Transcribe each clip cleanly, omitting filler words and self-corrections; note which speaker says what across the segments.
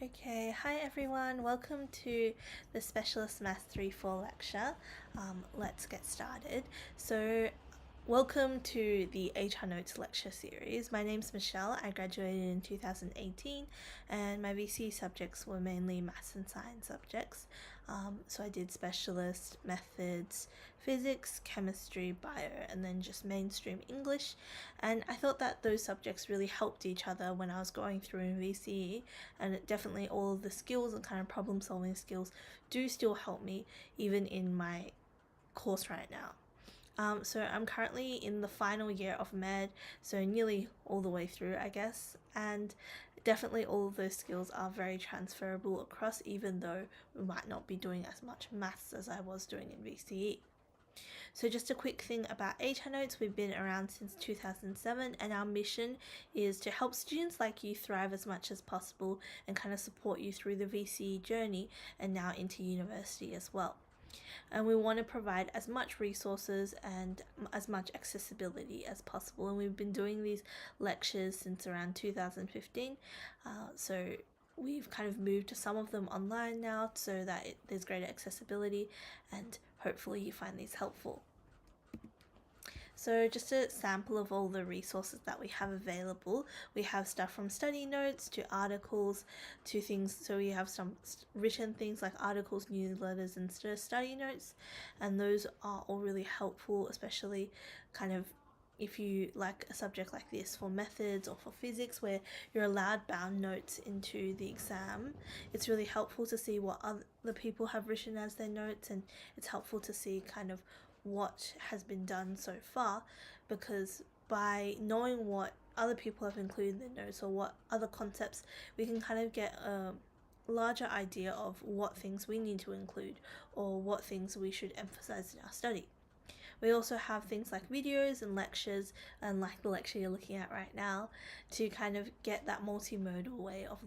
Speaker 1: Okay, hi everyone, welcome to the Specialist Maths 3-4 lecture. Let's get started. So, welcome to the HR Notes lecture series. My name's Michelle. I graduated in 2018 and my VCE subjects were mainly maths and science subjects. So I did specialist, methods, physics, chemistry, bio, and then just mainstream English. And I thought that those subjects really helped each other when I was going through in VCE, and definitely all of the skills and kind of problem solving skills do still help me even in my course right now. So I'm currently in the final year of med, so nearly all the way through, I guess, and definitely all of those skills are very transferable across, even though we might not be doing as much maths as I was doing in VCE. So just a quick thing about HR Notes, we've been around since 2007 and our mission is to help students like you thrive as much as possible and kind of support you through the VCE journey and now into university as well. And we want to provide as much resources and as much accessibility as possible, and we've been doing these lectures since around 2015, so we've kind of moved to some of them online now so that there's greater accessibility, and hopefully you find these helpful. So just a sample of all the resources that we have available. We have stuff from study notes to articles to things. So we have some written things like articles, newsletters, and study notes. And those are all really helpful, especially kind of if you like a subject like this for methods or for physics where you're allowed bound notes into the exam. It's really helpful to see what other people have written as their notes, and it's helpful to see kind of what has been done so far, because by knowing what other people have included in their notes or what other concepts, we can kind of get a larger idea of what things we need to include or what things we should emphasize in our study. We also have things like videos and lectures, and like the lecture you're looking at right now, to kind of get that multimodal way of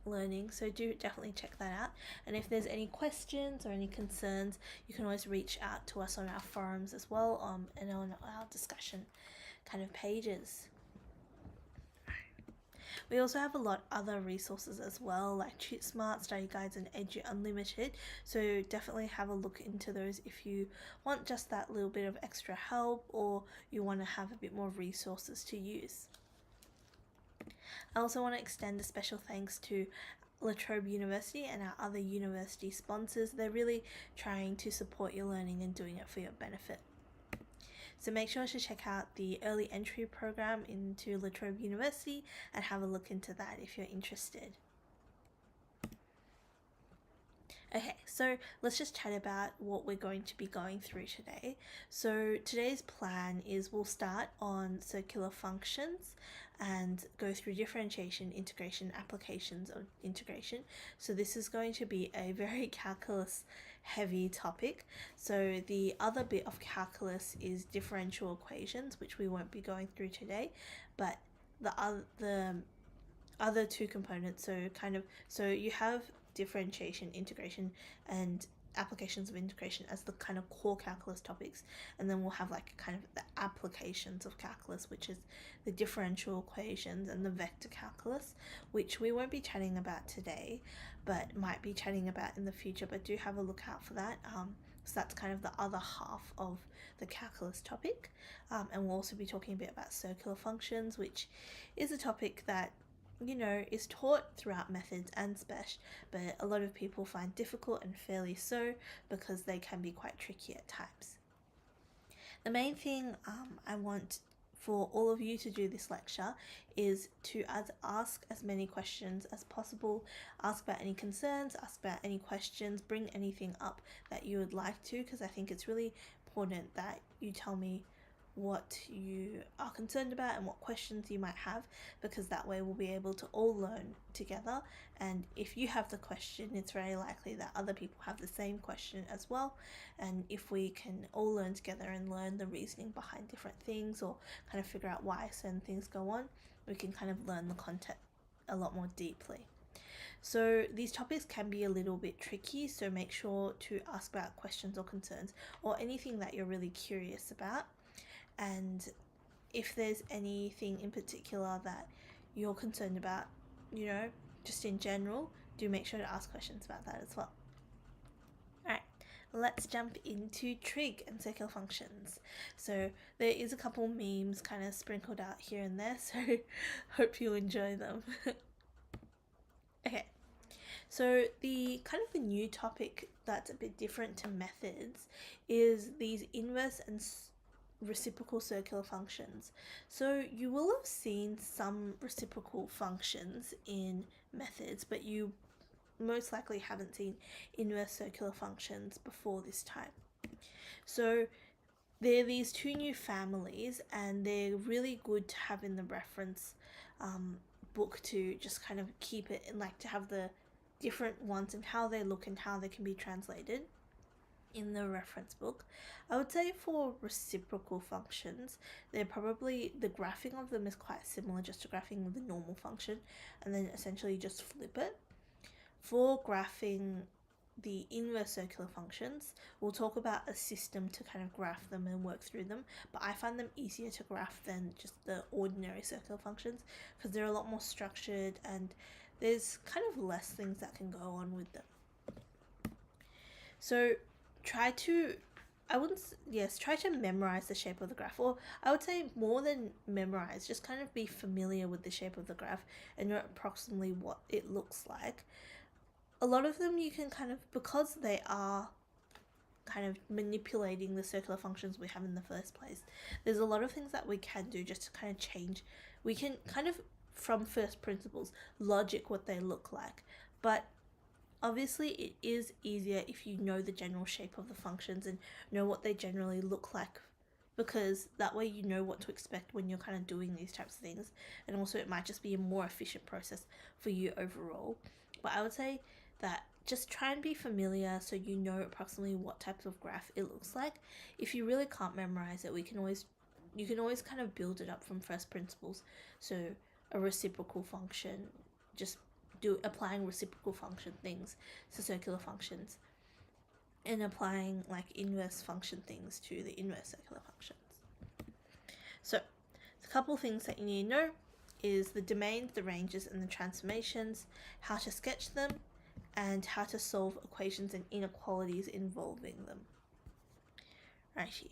Speaker 1: learning. So do definitely check that out. And if there's any questions or any concerns, you can always reach out to us on our forums as well, and on our discussion kind of pages. We also have a lot of other resources as well, like Tute Smart, study guides, and Edu Unlimited. So definitely have a look into those if you want just that little bit of extra help or you want to have a bit more resources to use. I also want to extend a special thanks to La Trobe University and our other university sponsors. They're really trying to support your learning and doing it for your benefit. So make sure to check out the early entry program into La Trobe University and have a look into that if you're interested. Okay, so let's just chat about what we're going to be going through today. So today's plan is we'll start on circular functions and go through differentiation, integration, applications of integration. So this is going to be a very calculus heavy topic. So the other bit of calculus is differential equations, which we won't be going through today, but the other two components, so you have differentiation, integration, and applications of integration as the kind of core calculus topics, and then we'll have like kind of the applications of calculus, which is the differential equations and the vector calculus, which we won't be chatting about today but might be chatting about in the future, but do have a look out for that. So that's kind of the other half of the calculus topic, and we'll also be talking a bit about circular functions, which is a topic that is taught throughout methods and spec, but a lot of people find difficult, and fairly so, because they can be quite tricky at times. The main thing I want for all of you to do this lecture is to ask as many questions as possible, ask about any concerns, ask about any questions, bring anything up that you would like to, because I think it's really important that you tell me what you are concerned about and what questions you might have, because that way we'll be able to all learn together, and if you have the question, it's very likely that other people have the same question as well, and if we can all learn together and learn the reasoning behind different things or kind of figure out why certain things go on, we can kind of learn the content a lot more deeply. So these topics can be a little bit tricky, so make sure to ask about questions or concerns or anything that you're really curious about. And if there's anything in particular that you're concerned about, just in general, do make sure to ask questions about that as well. Alright, let's jump into trig and circular functions. So there is a couple memes kind of sprinkled out here and there, so hope you enjoy them. Okay, so the kind of the new topic that's a bit different to methods is these inverse and reciprocal circular functions. So you will have seen some reciprocal functions in methods, but you most likely haven't seen inverse circular functions before this time. So there are these two new families, and they're really good to have in the reference book to just kind of keep it and like to have the different ones and how they look and how they can be translated in the reference book. I would say for reciprocal functions, they're probably, the graphing of them is quite similar just to graphing the normal function and then essentially just flip it. For graphing the inverse circular functions, we'll talk about a system to kind of graph them and work through them, but I find them easier to graph than just the ordinary circular functions because they're a lot more structured and there's kind of less things that can go on with them. So try to memorize the shape of the graph, or I would say more than memorize, just kind of be familiar with the shape of the graph and know approximately what it looks like. A lot of them you can kind of, because they are kind of manipulating the circular functions we have in the first place, there's a lot of things that we can do just to kind of change. We can kind of, from first principles, logic what they look like, but obviously it is easier if you know the general shape of the functions and know what they generally look like, because that way you know what to expect when you're kind of doing these types of things, and also it might just be a more efficient process for you overall. But I would say that just try and be familiar so you know approximately what types of graph it looks like. If you really can't memorize it, you can always kind of build it up from first principles. So a reciprocal function, just applying reciprocal function things to circular functions and applying like inverse function things to the inverse circular functions. So a couple things that you need to know is the domains, the ranges, and the transformations, how to sketch them, and how to solve equations and inequalities involving them. Righty.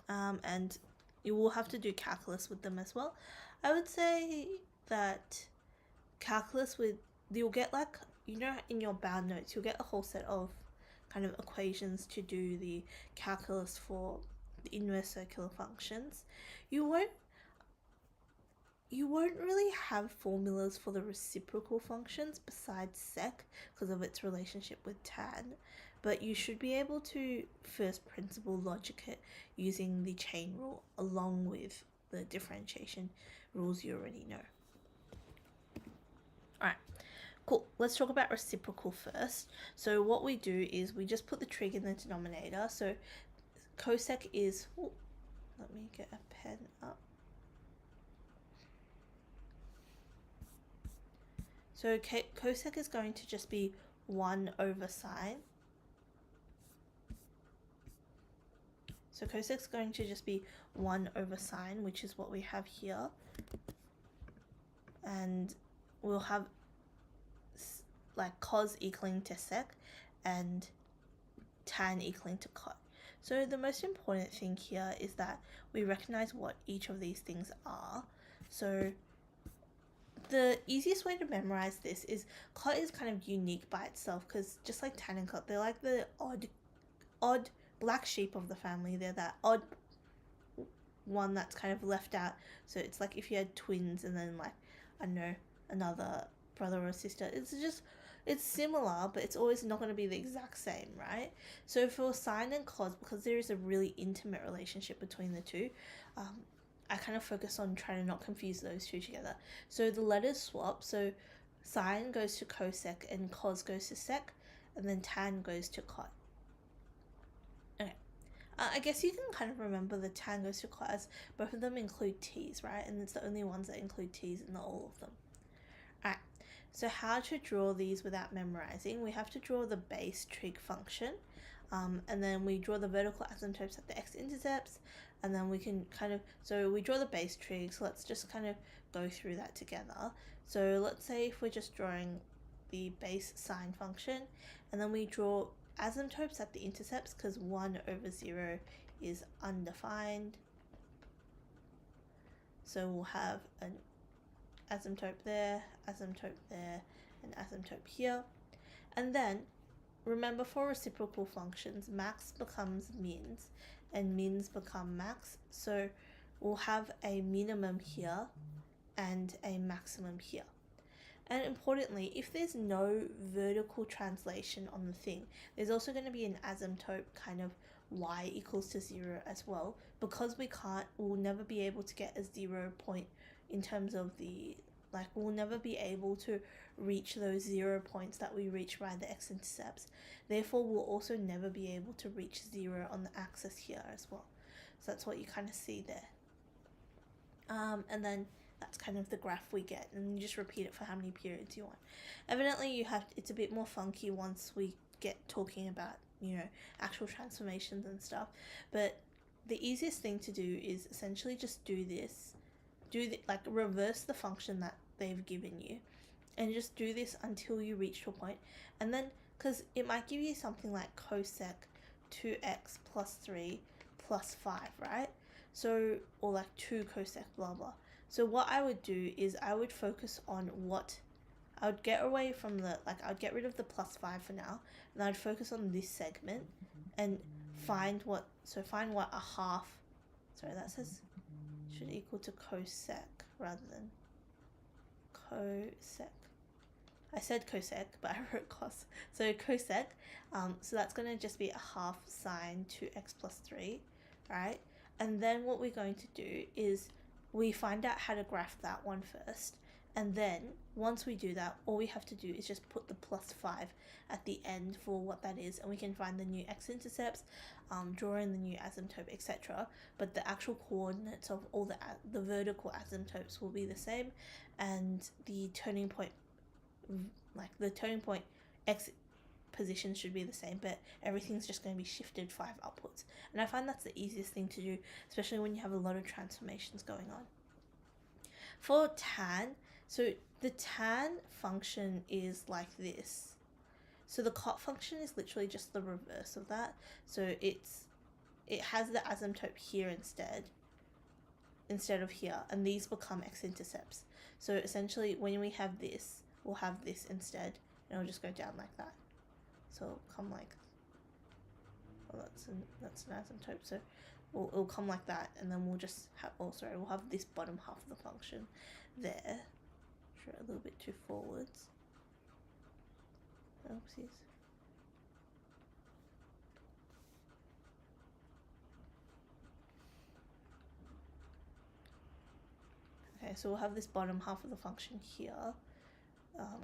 Speaker 1: And you will have to do calculus with them as well. I would say that calculus you'll get like, in your bound notes, you'll get a whole set of kind of equations to do the calculus for the inverse circular functions. You won't really have formulas for the reciprocal functions besides sec because of its relationship with tan, but you should be able to first principle logic it using the chain rule along with the differentiation rules you already know. Alright, cool. Let's talk about reciprocal first. So what we do is we just put the trig in the denominator. So cosec is, let me get a pen up. So cosec is going to just be 1 over sine. So cosec is going to just be 1 over sine, which is what we have here. And we'll have like cos equaling to sec and tan equaling to cot. So the most important thing here is that we recognize what each of these things are. So the easiest way to memorize this is cot is kind of unique by itself because just like tan and cot, they're like the odd black sheep of the family. They're that odd one that's kind of left out. So it's like if you had twins and then like, I don't know, another brother or sister, it's similar, but it's always not going to be the exact same, right? So for sine and cos, because there is a really intimate relationship between the two, I kind of focus on trying to not confuse those two together. So the letters swap, so sine goes to cosec and cos goes to sec, and then tan goes to cot. Okay. I guess you can kind of remember the tan goes to cot as both of them include t's, right? And it's the only ones that include t's in all of them. Alright, so how to draw these without memorizing? We have to draw the base trig function, and then we draw the vertical asymptotes at the x-intercepts, and then we can so we draw the base trig, so let's just kind of go through that together. So let's say if we're just drawing the base sine function, and then we draw asymptotes at the intercepts because 1 over 0 is undefined. So we'll have an asymptote there, and asymptote here. And then remember, for reciprocal functions, max becomes mins and mins become max. So we'll have a minimum here and a maximum here. And importantly, if there's no vertical translation on the thing, there's also going to be an asymptote kind of y equals to 0 as well, because we'll never be able to get a 0 point in terms of we'll never be able to reach those 0 points that we reach by the x-intercepts. Therefore, we'll also never be able to reach 0 on the axis here as well. So that's what you kind of see there. And then that's kind of the graph we get, and you just repeat it for how many periods you want. Evidently, it's a bit more funky once we get talking about, actual transformations and stuff. But the easiest thing to do is essentially just do this. Reverse the function that they've given you, and just do this until you reach to a point. And then, because it might give you something like cosec 2x plus 3 plus 5, right? So, or like 2 cosec blah blah. So what I would do is I would focus on I would get away from I would get rid of the plus 5 for now, and I'd focus on this segment and find what a half, that should equal to cosec rather than cosec. I said cosec, but I wrote cos. So cosec, so that's going to just be a half sine 2x plus 3, right? And then what we're going to do is we find out how to graph that one first. And then once we do that, all we have to do is just put the plus 5 at the end for what that is, and we can find the new x-intercepts, draw in the new asymptote, etc. But the actual coordinates of all the vertical asymptotes will be the same, and the turning point, x position should be the same, but everything's just going to be shifted 5 upwards. And I find that's the easiest thing to do, especially when you have a lot of transformations going on. For tan, so the tan function is like this. So the cot function is literally just the reverse of that. So it has the asymptote here instead of here, and these become x-intercepts. So essentially, when we have this, we'll have this instead, and it'll just go down like that. So it'll come like, that's an asymptote. So it'll come like that, and then we'll just have, we'll have this bottom half of the function there. Sure, a little bit too forwards. Oopsies. Okay, so we'll have this bottom half of the function here,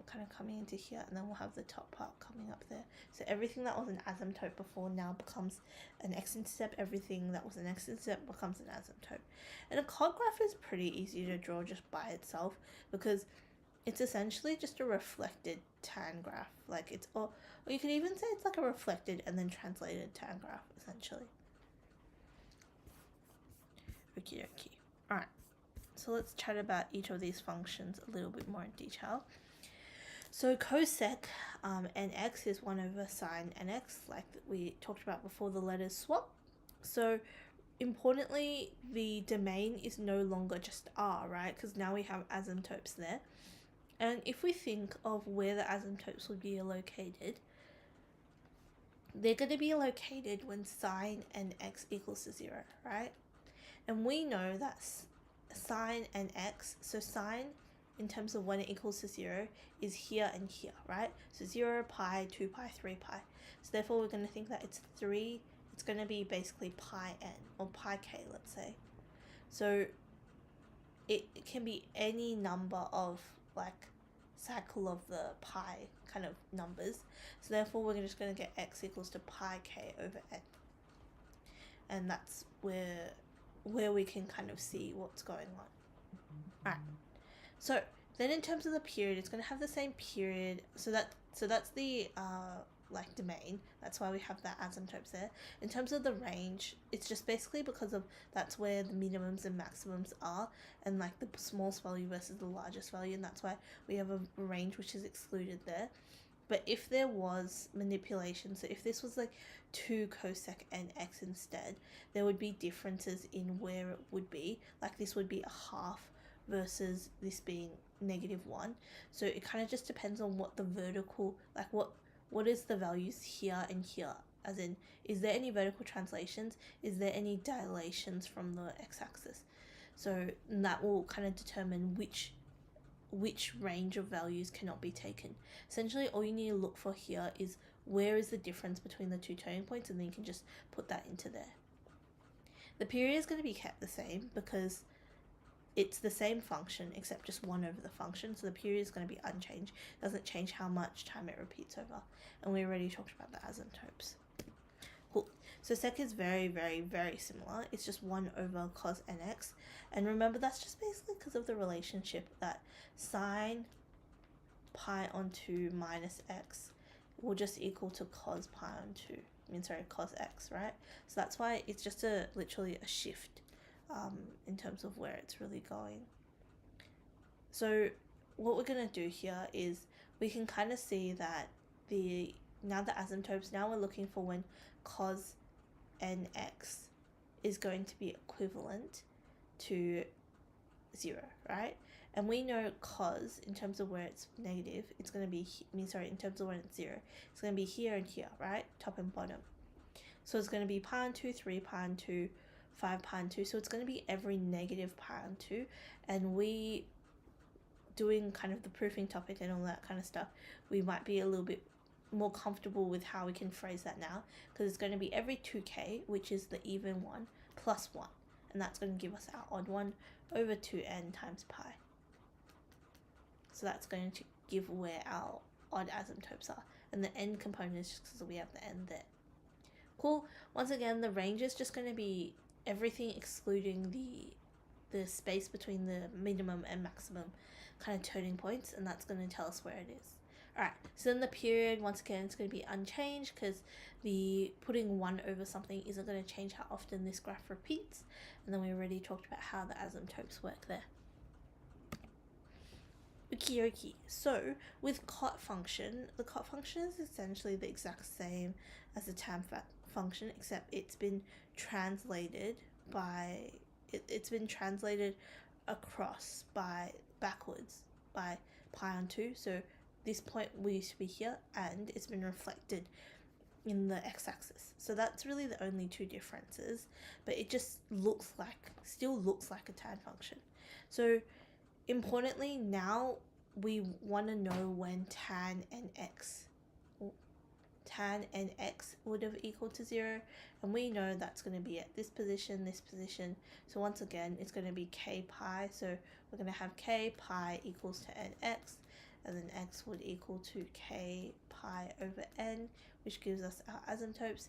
Speaker 1: kind of coming into here, and then we'll have the top part coming up there. So everything that was an asymptote before now becomes an x-intercept. Everything that was an x-intercept becomes an asymptote. And a cot graph is pretty easy to draw just by itself, because it's essentially just a reflected tan graph. Or you could even say it's like a reflected and then translated tan graph, essentially. Okie dokie. Alright, so let's chat about each of these functions a little bit more in detail. So cosec nx is 1 over sine nx, like we talked about before the letters swap. So importantly, the domain is no longer just R, right? Because now we have asymptotes there. And if we think of where the asymptotes would be located, they're going to be located when sine nx equals to 0, right? And we know that sine nx, so sine in terms of when it equals to 0 is here and here, right? So 0, pi, 2 pi, 3 pi. So therefore we're going to think that it's going to be basically pi n, or pi k, let's say. So it can be any number of cycle of the pi kind of numbers. So therefore we're just going to get x equals to pi k over n. And that's where we can kind of see what's going on. Alright. So then in terms of the period, it's going to have the same period. So that's the like domain. That's why we have that asymptotes there. In terms of the range, it's just basically because of that's where the minimums and maximums are, and like the smallest value versus the largest value, and that's why we have a range which is excluded there. But if there was manipulation, so if this was like 2 cosec nx instead, there would be differences in where it would be. Like this would be a half versus this being -1. So it kind of just depends on what the vertical, like what is the values here and here. As in, is there any vertical translations? Is there any dilations from the x-axis? So that will kind of determine which range of values cannot be taken. Essentially, all you need to look for here is where is the difference between the two turning points, and then you can just put that into there. The period is going to be kept the same because it's the same function except just 1 over the function, so the period is going to be unchanged. It doesn't change how much time it repeats over, and we already talked about the asymptotes. Cool. So sec is very, very, very similar. It's just 1 over cos nx. And remember, that's just basically because of the relationship that sine pi on 2 minus x will just equal to cos pi on 2. Cos x, right? So that's why it's just literally a shift in terms of where it's really going. So what we're going to do here is we can kind of see that now the asymptotes, now we're looking for when cos nx is going to be equivalent to 0, right? And we know cos, in terms of where it's negative, it's going to be, in terms of when it's 0, it's going to be here and here, right? Top and bottom. So it's going to be pi on 2, 3 pi on 2, 5 pi on 2. So it's going to be every negative pi on 2. And we, doing kind of the proofing topic and all that kind of stuff, we might be a little bit more comfortable with how we can phrase that now, because it's going to be every 2k, which is the even one, plus 1. And that's going to give us our odd one over 2n times pi. So that's going to give where our odd asymptotes are. And the n component is just because we have the n there. Cool. Once again, the range is just going to be everything excluding the space between the minimum and maximum kind of turning points, and that's going to tell us where it is. Alright, so then the period, once again, it's going to be unchanged because the putting 1 over something isn't going to change how often this graph repeats. And then we already talked about how the asymptotes work there. Okie. So with cot function, the cot function is essentially the exact same as the tan function, except it's been translated across backwards by pi on 2. So this point used to be here, and it's been reflected in the x-axis. So that's really the only two differences, but it just still looks like a tan function. So importantly, now we want to know when tan nx would have equaled to 0, and we know that's going to be at this position. So once again, it's going to be k pi, so we're going to have k pi equals to nx, and then x would equal to k pi over n, which gives us our asymptotes.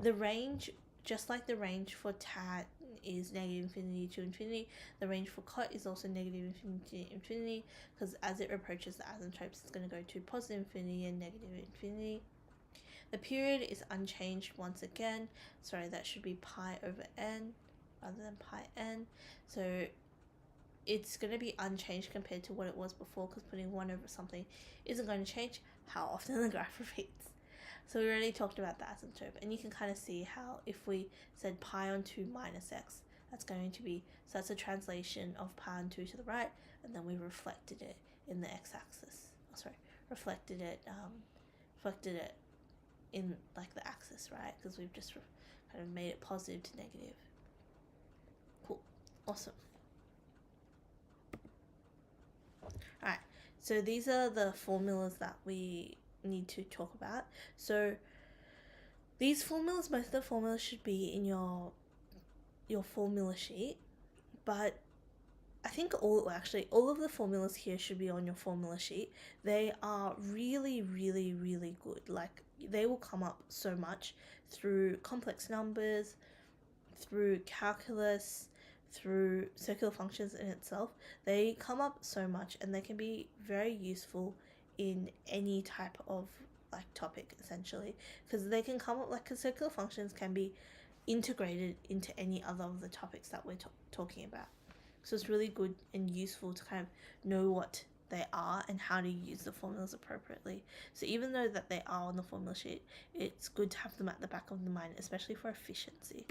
Speaker 1: The range, just like the range for tan is -infinity to infinity, the range for cot is also -infinity to infinity, because as it approaches the asymptotes, it's going to go to positive infinity and negative infinity. The period is unchanged once again. Sorry, that should be pi over n rather than pi n. So it's going to be unchanged compared to what it was before, because putting 1 over something isn't going to change how often the graph repeats. So we already talked about the asymptote, and you can kind of see how if we said pi on 2 minus x, that's going to be, so that's a translation of pi on 2 to the right, and then we reflected it in the x-axis. Reflected it in like the axis, right? Because we've just kind of made it positive to negative. Cool. Awesome. Alright, so these are the formulas that we need to talk about. So these formulas, most of the formulas should be in your formula sheet, but I think all of the formulas here should be on your formula sheet. They are really, really, really good. Like, they will come up so much through complex numbers, through calculus, through circular functions in itself. They come up so much, and they can be very useful in any type of like topic essentially, because they can come up like, cause circular functions can be integrated into any other of the topics that we're talking about. So it's really good and useful to kind of know what they are and how to use the formulas appropriately. So even though that they are on the formula sheet, it's good to have them at the back of the mind, especially for efficiency.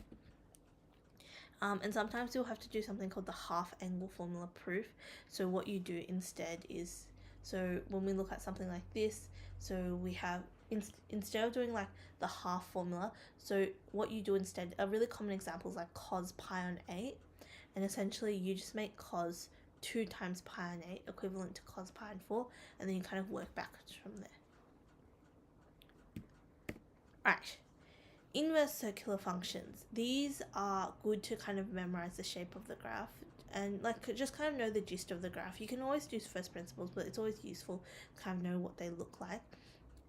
Speaker 1: And sometimes you'll have to do something called the half angle formula proof. So what you do instead is, so when we look at something like this, so we have, instead of doing like the half formula, so what you do instead, a really common example is like cos pi on 8, and essentially you just make cos 2 times pi on 8 equivalent to cos pi on 4, and then you kind of work backwards from there. Alright, inverse circular functions. These are good to kind of memorize the shape of the graph and like just kind of know the gist of the graph. You can always do first principles, but it's always useful to kind of know what they look like.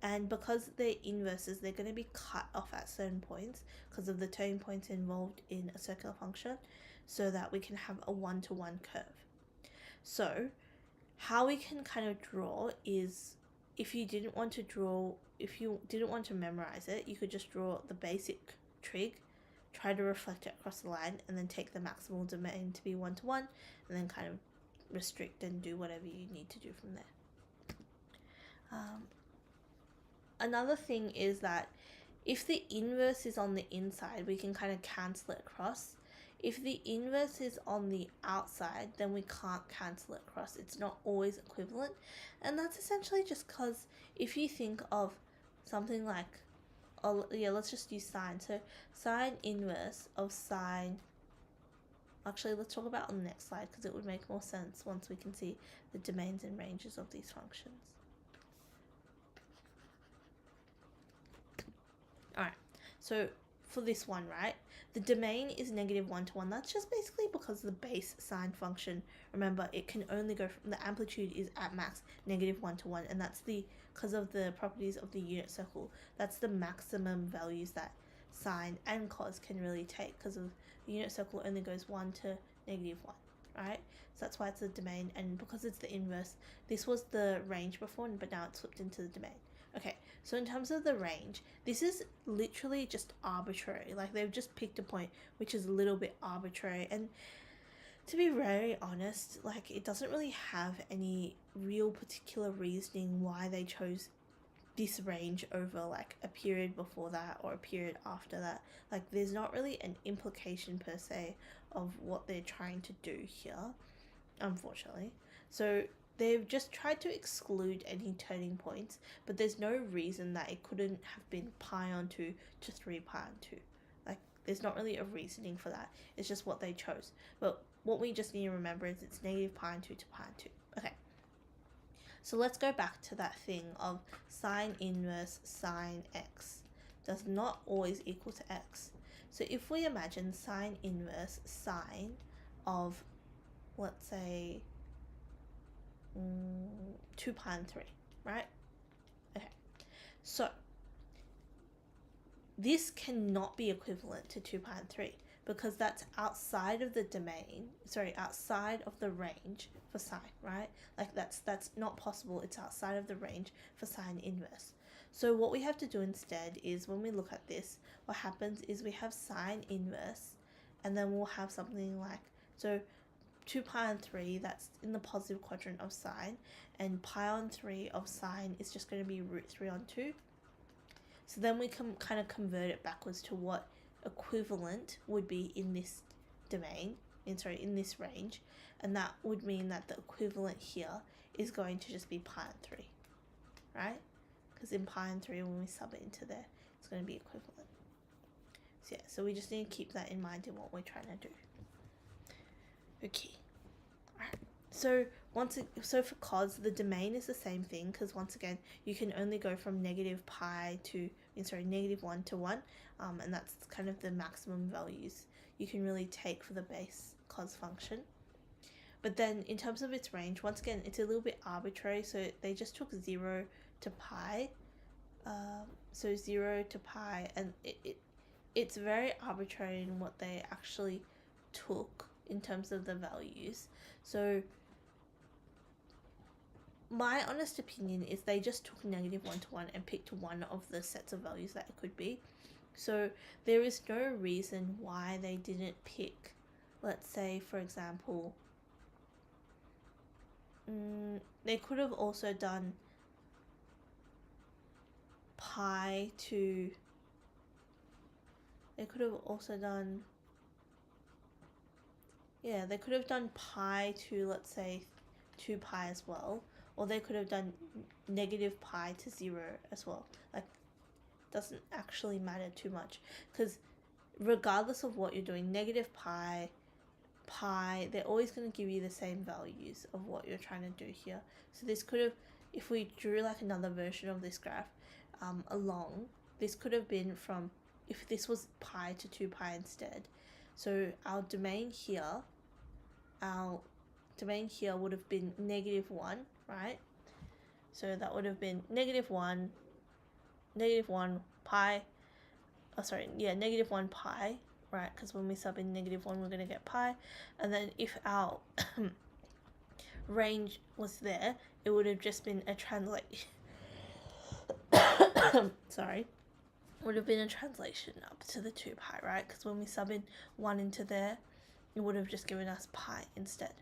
Speaker 1: And because they're inverses, they're going to be cut off at certain points because of the turning points involved in a circular function, so that we can have a one-to-one curve. So how we can kind of draw is, if you didn't want to memorize it, you could just draw the basic trig, try to reflect it across the line, and then take the maximal domain to be one-to-one, and then kind of restrict and do whatever you need to do from there. Another thing is that if the inverse is on the inside, we can kind of cancel it across. If the inverse is on the outside, then we can't cancel it across. It's not always equivalent. And that's essentially just because if you think of something like, let's just use sine. So sine inverse of sine, actually let's talk about on the next slide because it would make more sense once we can see the domains and ranges of these functions. Alright, so for this one, right, the domain is negative 1-1. That's just basically because the base sine function, remember, it can only go from, the amplitude is at max negative 1-1, and that's because of the properties of the unit circle. That's the maximum values that sine and cos can really take, because of the unit circle only goes 1 to negative 1, right? So that's why it's the domain, and because it's the inverse, this was the range before, but now it's flipped into the domain. Okay, so in terms of the range, this is literally just arbitrary. Like, they've just picked a point which is a little bit arbitrary, and to be very honest, like, it doesn't really have any real particular reasoning why they chose this range over like a period before that or a period after that. Like, there's not really an implication per se of what they're trying to do here, unfortunately. So they've just tried to exclude any turning points, but there's no reason that it couldn't have been pi on 2 to 3 pi on 2. Like, there's not really a reasoning for that. It's just what they chose. But what we just need to remember is it's negative pi on 2 to pi on 2. Okay. So let's go back to that thing of sine inverse sine x does not always equal to x. So if we imagine sine inverse sine of, let's say, 2 pi and 3, right? Okay, so this cannot be equivalent to 2 pi and 3 because that's outside of the domain, outside of the range for sine, right? Like, that's not possible. It's outside of the range for sine inverse. So what we have to do instead is, when we look at this, what happens is we have sine inverse, and then we'll have something like, so 2 pi on 3, that's in the positive quadrant of sine, and pi on 3 of sine is just going to be root 3 on 2. So then we can kind of convert it backwards to what equivalent would be in this domain, in this range, and that would mean that the equivalent here is going to just be pi on 3, right? Because in pi on 3, when we sub it into there, it's going to be equivalent. So yeah, so we just need to keep that in mind in what we're trying to do. Okay, alright, so for cos, the domain is the same thing, because once again, you can only go from negative pi to, negative 1 to 1, and that's kind of the maximum values you can really take for the base cos function. But then in terms of its range, once again, it's a little bit arbitrary, so they just took 0 to pi, so 0 to pi, and it's very arbitrary in what they actually took in terms of the values. So my honest opinion is they just took negative 1 to 1 and picked one of the sets of values that it could be. So there is no reason why they didn't pick, let's say, for example, they could have also done pi to, they could have also done, yeah, they could have done pi to, let's say, 2 pi as well, or they could have done negative pi to 0 as well. Like, doesn't actually matter too much, because regardless of what you're doing, negative pi, they're always going to give you the same values of what you're trying to do here. So this could have, if we drew like another version of this graph along, this could have been from, if this was pi to 2 pi instead. So our domain here would have been negative 1, right? So that would have been negative 1 pi, negative 1 pi, right? Because when we sub in negative 1, we're going to get pi. And then if our range was there, it would have just been a translation. Would have been a translation up to the 2 pi, right? Because when we sub in 1 into there, it would have just given us pi instead.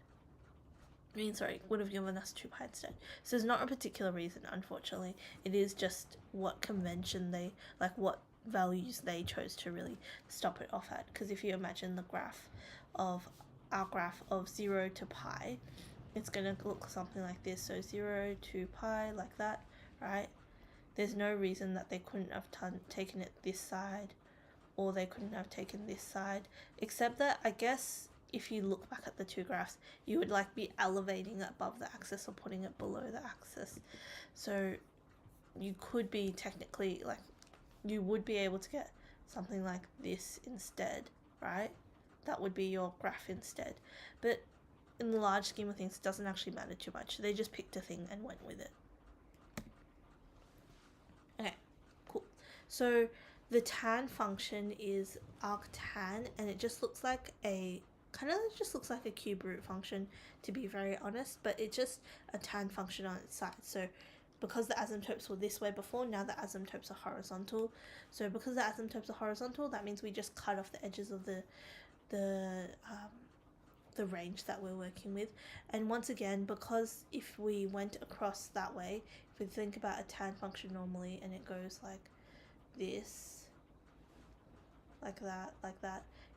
Speaker 1: Would have given us 2 pi instead. So there's not a particular reason, unfortunately. It is just what convention what values they chose to really stop it off at. Because if you imagine our graph of 0 to pi, it's going to look something like this. So 0 to pi, like that, right? There's no reason that they couldn't have taken it this side, or they couldn't have taken this side, except that I guess if you look back at the two graphs, you would be elevating it above the axis or putting it below the axis. So you could be technically, you would be able to get something like this instead, right? That would be your graph instead. But in the large scheme of things, it doesn't actually matter too much. They just picked a thing and went with it. Okay, cool. So the tan function is arctan, and it just looks like a cube root function, to be very honest, but it's just a tan function on its side. So because the asymptotes were this way before, now the asymptotes are horizontal. So because the asymptotes are horizontal, that means we just cut off the edges of the range that we're working with. And once again, because if we went across that way, if we think about a tan function normally and it goes like this, like that,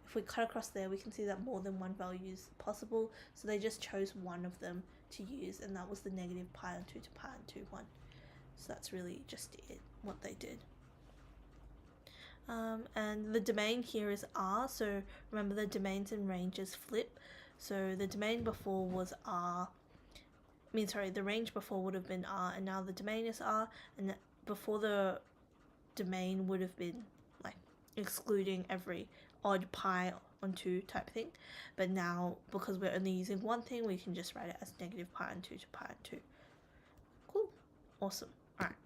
Speaker 1: if we cut across there, we can see that more than one value is possible. So they just chose one of them to use, and that was the negative pi on 2 to pi on 2, 1. So that's really just it, what they did. And the domain here is R, so remember the domains and ranges flip. So the domain before was R, the range before would have been R, and now the domain is R, and before the domain would have been excluding every odd pi on 2 type thing, but now because we're only using one thing, we can just write it as negative pi on 2 to pi on 2. Cool, awesome. All right,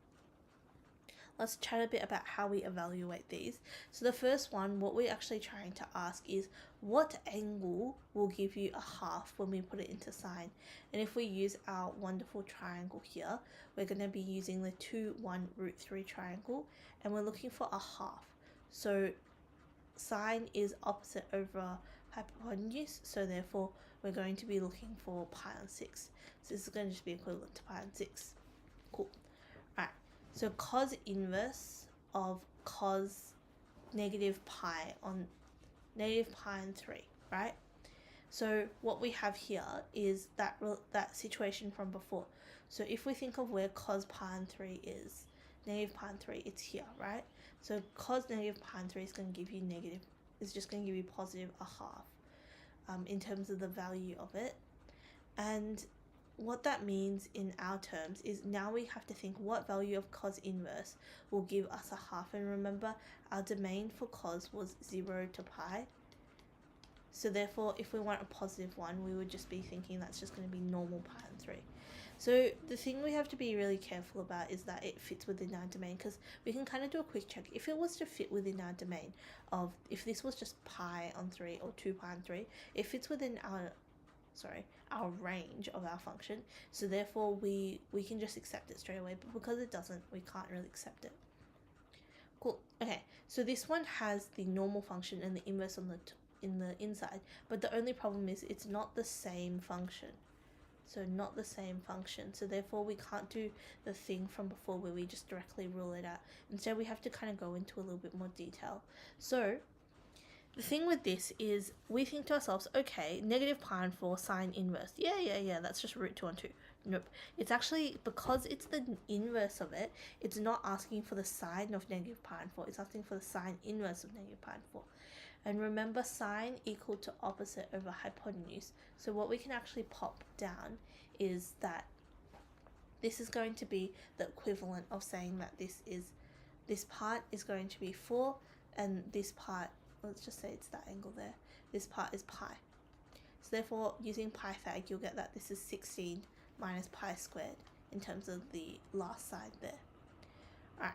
Speaker 1: let's chat a bit about how we evaluate these. So the first one, what we're actually trying to ask is what angle will give you a half when we put it into sine. And if we use our wonderful triangle here, we're going to be using the 2, 1, root 3 triangle, and we're looking for a half. So sine is opposite over hypotenuse, so therefore we're going to be looking for pi on 6. So this is going to just be equivalent to pi on 6. Cool. Alright, so cos inverse of cos negative pi on 3, right? So what we have here is that situation from before. So if we think of where cos pi on 3 is, negative pi on 3, it's here, right? So cos negative pi on 3 is going to give you just going to give you positive a half in terms of the value of it. And what that means in our terms is now we have to think what value of cos inverse will give us a half. And remember, our domain for cos was 0 to pi. So therefore, if we want a positive one, we would just be thinking that's just going to be normal pi on 3. So the thing we have to be really careful about is that it fits within our domain, because we can kind of do a quick check. If it was to fit within our domain of, if this was just pi on 3 or 2 pi on 3, it fits within our, our range of our function. So therefore we can just accept it straight away, but because it doesn't, we can't really accept it. Cool. Okay, so this one has the normal function and the inverse on in the inside, but the only problem is it's not the same function. So not the same function. So therefore we can't do the thing from before where we just directly rule it out. Instead we have to kind of go into a little bit more detail. So the thing with this is we think to ourselves, okay, negative pi on 4 sine inverse. Yeah, that's just root 2 on 2. Nope. It's actually, because it's the inverse of it, it's not asking for the sine of negative pi on 4. It's asking for the sine inverse of negative pi on 4. And remember, sine equal to opposite over hypotenuse. So what we can actually pop down is that this is going to be the equivalent of saying that this part is going to be 4, and this part, let's just say it's that angle there, this part is pi. So therefore, using Pythag, you'll get that this is 16 minus pi squared in terms of the last side there. Alright,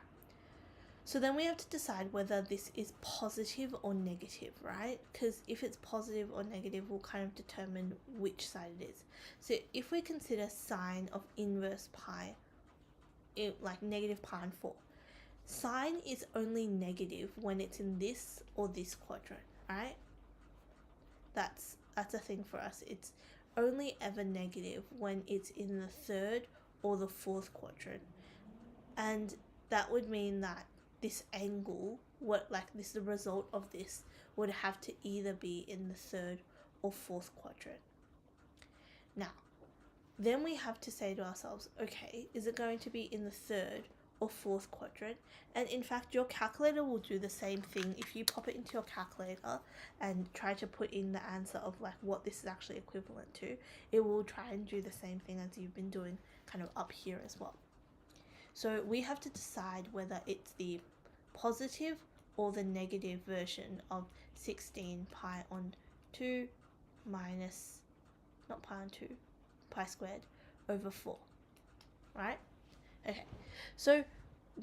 Speaker 1: so then we have to decide whether this is positive or negative, right? Because if it's positive or negative, we'll kind of determine which side it is. So if we consider sine of inverse pi, like negative pi on 4, sine is only negative when it's in this or this quadrant, right? That's a thing for us. It's only ever negative when it's in the third or the fourth quadrant. And that would mean that this angle, the result of this would have to either be in the third or fourth quadrant. Now, then we have to say to ourselves, okay, is it going to be in the third or fourth quadrant? And in fact, your calculator will do the same thing. If you pop it into your calculator and try to put in the answer of like what this is actually equivalent to, it will try and do the same thing as you've been doing kind of up here as well. So we have to decide whether it's the positive or the negative version of 16 pi on 2 minus, not pi on 2, pi squared over 4, right? Okay, so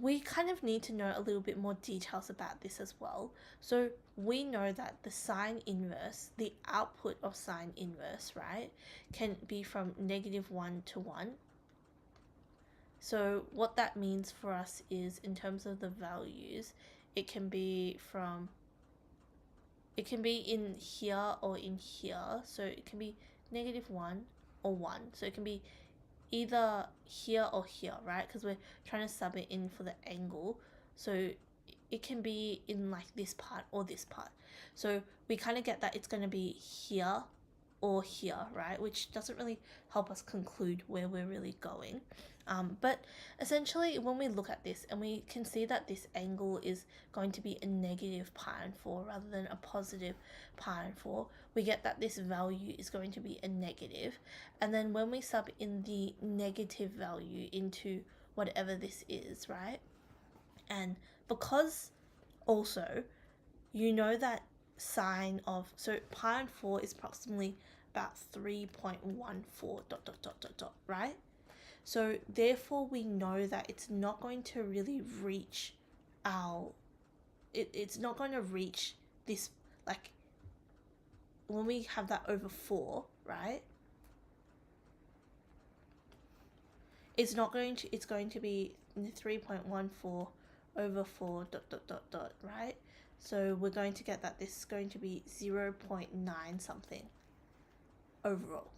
Speaker 1: we kind of need to know a little bit more details about this as well. So we know that the sine inverse, the output of sine inverse, right, can be from -1 to 1. So what that means for us is, in terms of the values, it can be in here or in here. So it can be -1 or 1. So it can be either here or here, right? Because we're trying to sub it in for the angle. So it can be in like this part or this part. So we kind of get that it's going to be here or here, right? Which doesn't really help us conclude where we're really going. But essentially, when we look at this and we can see that this angle is going to be a negative pi on 4 rather than a positive pi on 4, we get that this value is going to be a negative. And then when we sub in the negative value into whatever this is, right? And because also, you know that sine of, so pi on 4 is approximately about 3.14 ... right? So therefore we know that it's not going to really reach it's not going to reach this, like when we have that over 4, right? It's going to be 3.14 over 4 ... right? So we're going to get that this is going to be 0.9 something overall.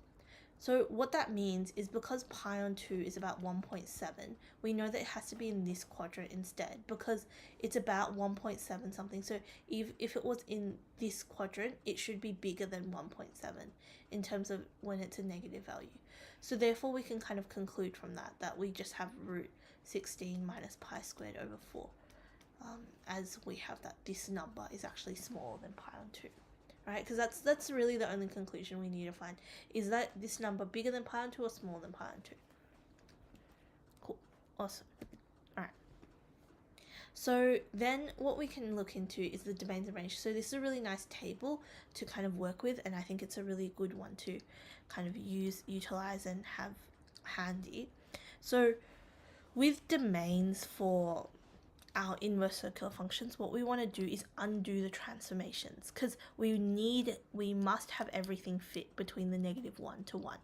Speaker 1: So what that means is, because pi on 2 is about 1.7, we know that it has to be in this quadrant instead, because it's about 1.7 something. So if it was in this quadrant, it should be bigger than 1.7 in terms of when it's a negative value. So therefore we can kind of conclude from that we just have root 16 minus pi squared over 4, as we have that this number is actually smaller than pi on 2. Right, because that's really the only conclusion we need to find. Is that this number bigger than pi on 2 or smaller than pi on 2? Cool, awesome. Alright. So then what we can look into is the domains and range. So this is a really nice table to kind of work with, and I think it's a really good one to kind of utilize and have handy. So with domains for our inverse circular functions, what we want to do is undo the transformations, because we must have everything fit between the -1 to 1,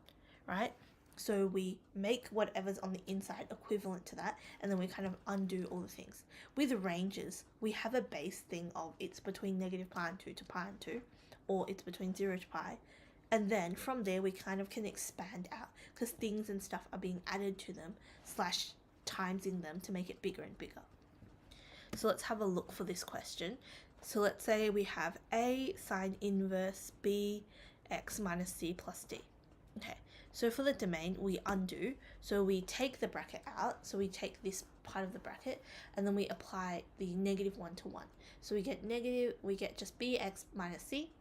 Speaker 1: right? So we make whatever's on the inside equivalent to that, and then we kind of undo all the things. With ranges, we have a base thing of it's between -π/2 to π/2, or it's between 0 to pi, and then from there we kind of can expand out, because things and stuff are being added to them / timesing them to make it bigger and bigger. So let's have a look for this question. So let's say we have a sine inverse bx minus c plus d. Okay, so for the domain, we undo. So we take the bracket out. So we take this part of the bracket, and then we apply the -1 to 1. So we get just bx minus c,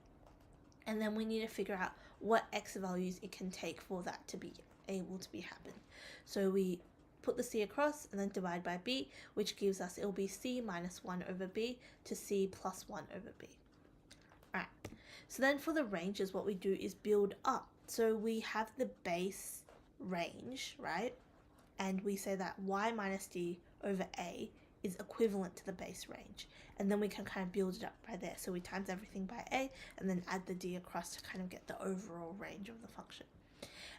Speaker 1: and then we need to figure out what x values it can take for that to be able to be happen. So we put the c across and then divide by b, which gives us, it'll be c minus 1 over b to c plus 1 over b. Alright, so then for the ranges, what we do is build up. So we have the base range, right? And we say that y minus d over a is equivalent to the base range. And then we can kind of build it up by there. So we times everything by a and then add the d across to kind of get the overall range of the function.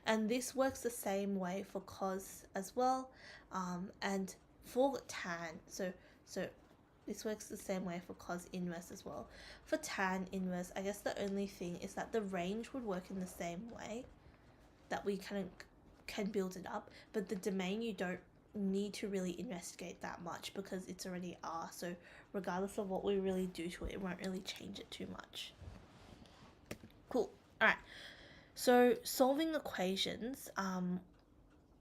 Speaker 1: And this works the same way for cos as well, and for tan, so this works the same way for cos inverse as well. For tan inverse, I guess the only thing is that the range would work in the same way, that we kind of can build it up, but the domain you don't need to really investigate that much because it's already R, so regardless of what we really do to it, it won't really change it too much. Cool. Alright. So solving equations,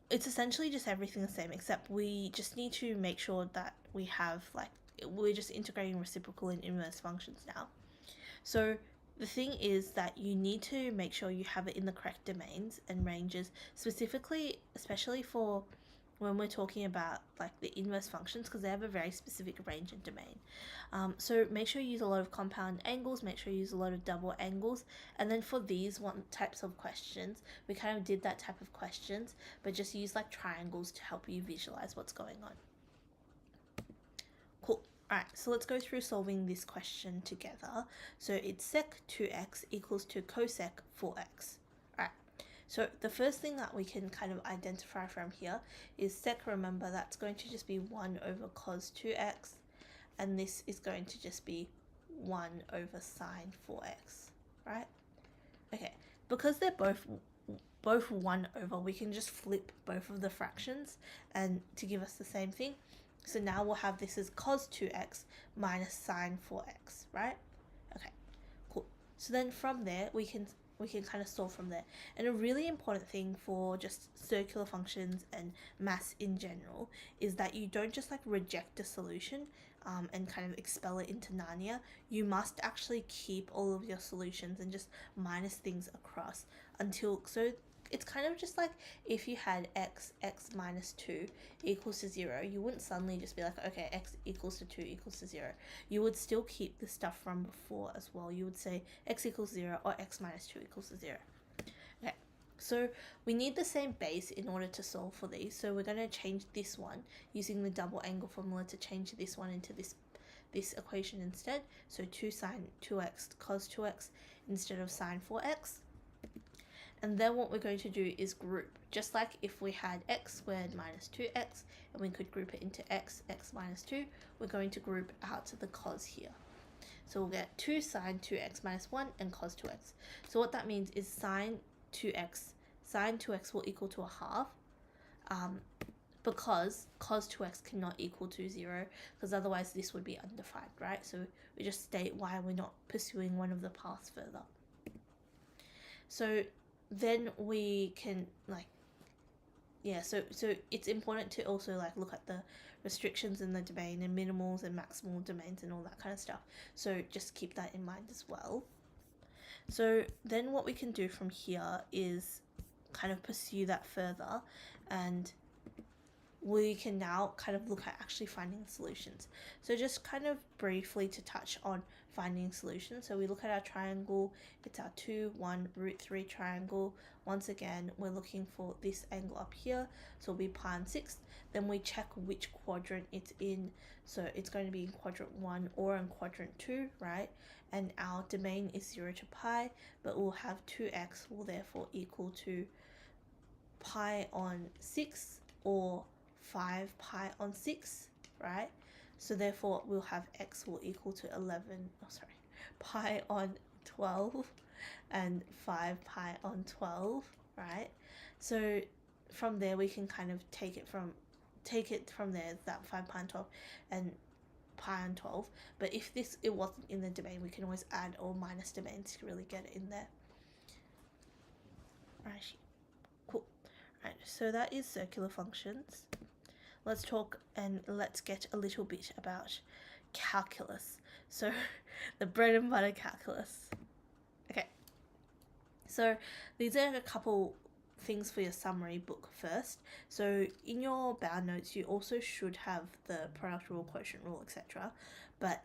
Speaker 1: it's essentially just everything the same, except we just need to make sure that we have, like, we're just integrating reciprocal and inverse functions now. So the thing is that you need to make sure you have it in the correct domains and ranges, specifically, especially for when we're talking about like the inverse functions, because they have a very specific range and domain. So make sure you use a lot of compound angles, make sure you use a lot of double angles, and then for these types of questions, we kind of did that type of questions, but just use like triangles to help you visualize what's going on. Cool. Alright, so let's go through solving this question together. So it's sec 2x equals to cosec 4x. Alright, so the first thing that we can kind of identify from here is sec, remember that's going to just be 1 over cos 2x, and this is going to just be 1 over sine 4x, right? Okay, because they're both 1 over, we can just flip both of the fractions and to give us the same thing. So now we'll have this as cos 2x minus sine 4x, right? Okay, cool. So then from there, we can kind of solve from there. And a really important thing for just circular functions and maths in general is that you don't just like reject a solution and kind of expel it into Narnia. You must actually keep all of your solutions and just minus things across until, so it's kind of just like if you had x minus 2 equals to 0, you wouldn't suddenly just be like, okay, x equals to 2 equals to 0. You would still keep the stuff from before as well. You would say x equals 0 or x minus 2 equals to 0. Okay, so we need the same base in order to solve for these. So we're going to change this one using the double angle formula to change this one into this equation instead. So 2 sine 2x cos 2x instead of sine 4x. And then what we're going to do is group, just like if we had x squared minus 2x, and we could group it into x minus 2, we're going to group out to the cos here. So we'll get 2 sine 2x minus 1 and cos 2x. So what that means is sine 2x will equal to a half, because cos 2x cannot equal to 0, because otherwise this would be undefined, right? So we just state why we're not pursuing one of the paths further. So then we can so it's important to also like look at the restrictions in the domain and minimals and maximal domains and all that kind of stuff. So just keep that in mind as well. So then what we can do from here is kind of pursue that further, and we can now kind of look at actually finding solutions. So just kind of briefly to touch on finding solutions. So we look at our triangle, it's our 2, 1, root 3 triangle. Once again, we're looking for this angle up here, so it'll be pi on 6th. Then we check which quadrant it's in, so it's going to be in quadrant 1 or in quadrant 2, right? And our domain is 0 to pi, but we'll have 2x will therefore equal to pi on 6 or 5 pi on 6, right? So therefore we'll have x will equal to pi on 12 and 5 pi on 12, right? So from there we can kind of take it from there, that 5 pi on 12 and pi on 12. But if it wasn't in the domain, we can always add or minus domains to really get it in there. Right, cool. Right, so that is circular functions. Let's talk and let's get a little bit about calculus. So the bread and butter calculus. Okay, so these are a couple things for your summary book first. So in your bound notes, you also should have the product rule, quotient rule, etc. But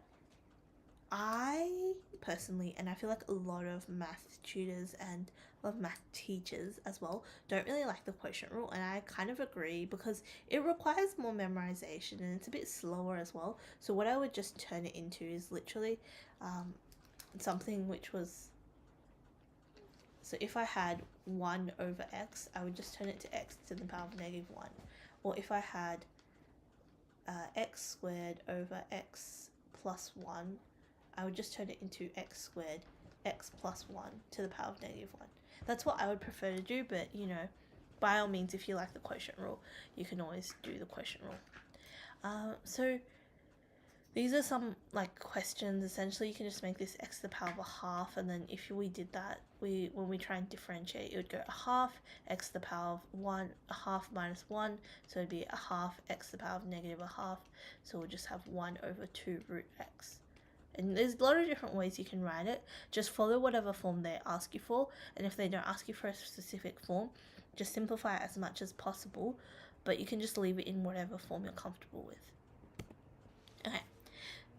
Speaker 1: I personally, and I feel like a lot of math tutors and a lot of math teachers as well, don't really like the quotient rule, and I kind of agree because it requires more memorization and it's a bit slower as well. So what I would just turn it into is literally something which was, so if I had 1 over x, I would just turn it to x to the power of negative 1. Or if I had x squared over x plus 1, I would just turn it into x squared, x plus 1 to the power of negative 1. That's what I would prefer to do, but you know, by all means, if you like the quotient rule, you can always do the quotient rule. So these are some like questions. Essentially, you can just make this x to the power of a half, and then if we did that, when we try and differentiate, it would go a half x to the power of 1, a half minus 1, so it'd be a half x to the power of negative a half, so we'll just have 1 over 2 root x. And there's a lot of different ways you can write it. Just follow whatever form they ask you for, and if they don't ask you for a specific form, just simplify it as much as possible, but you can just leave it in whatever form you're comfortable with. Okay,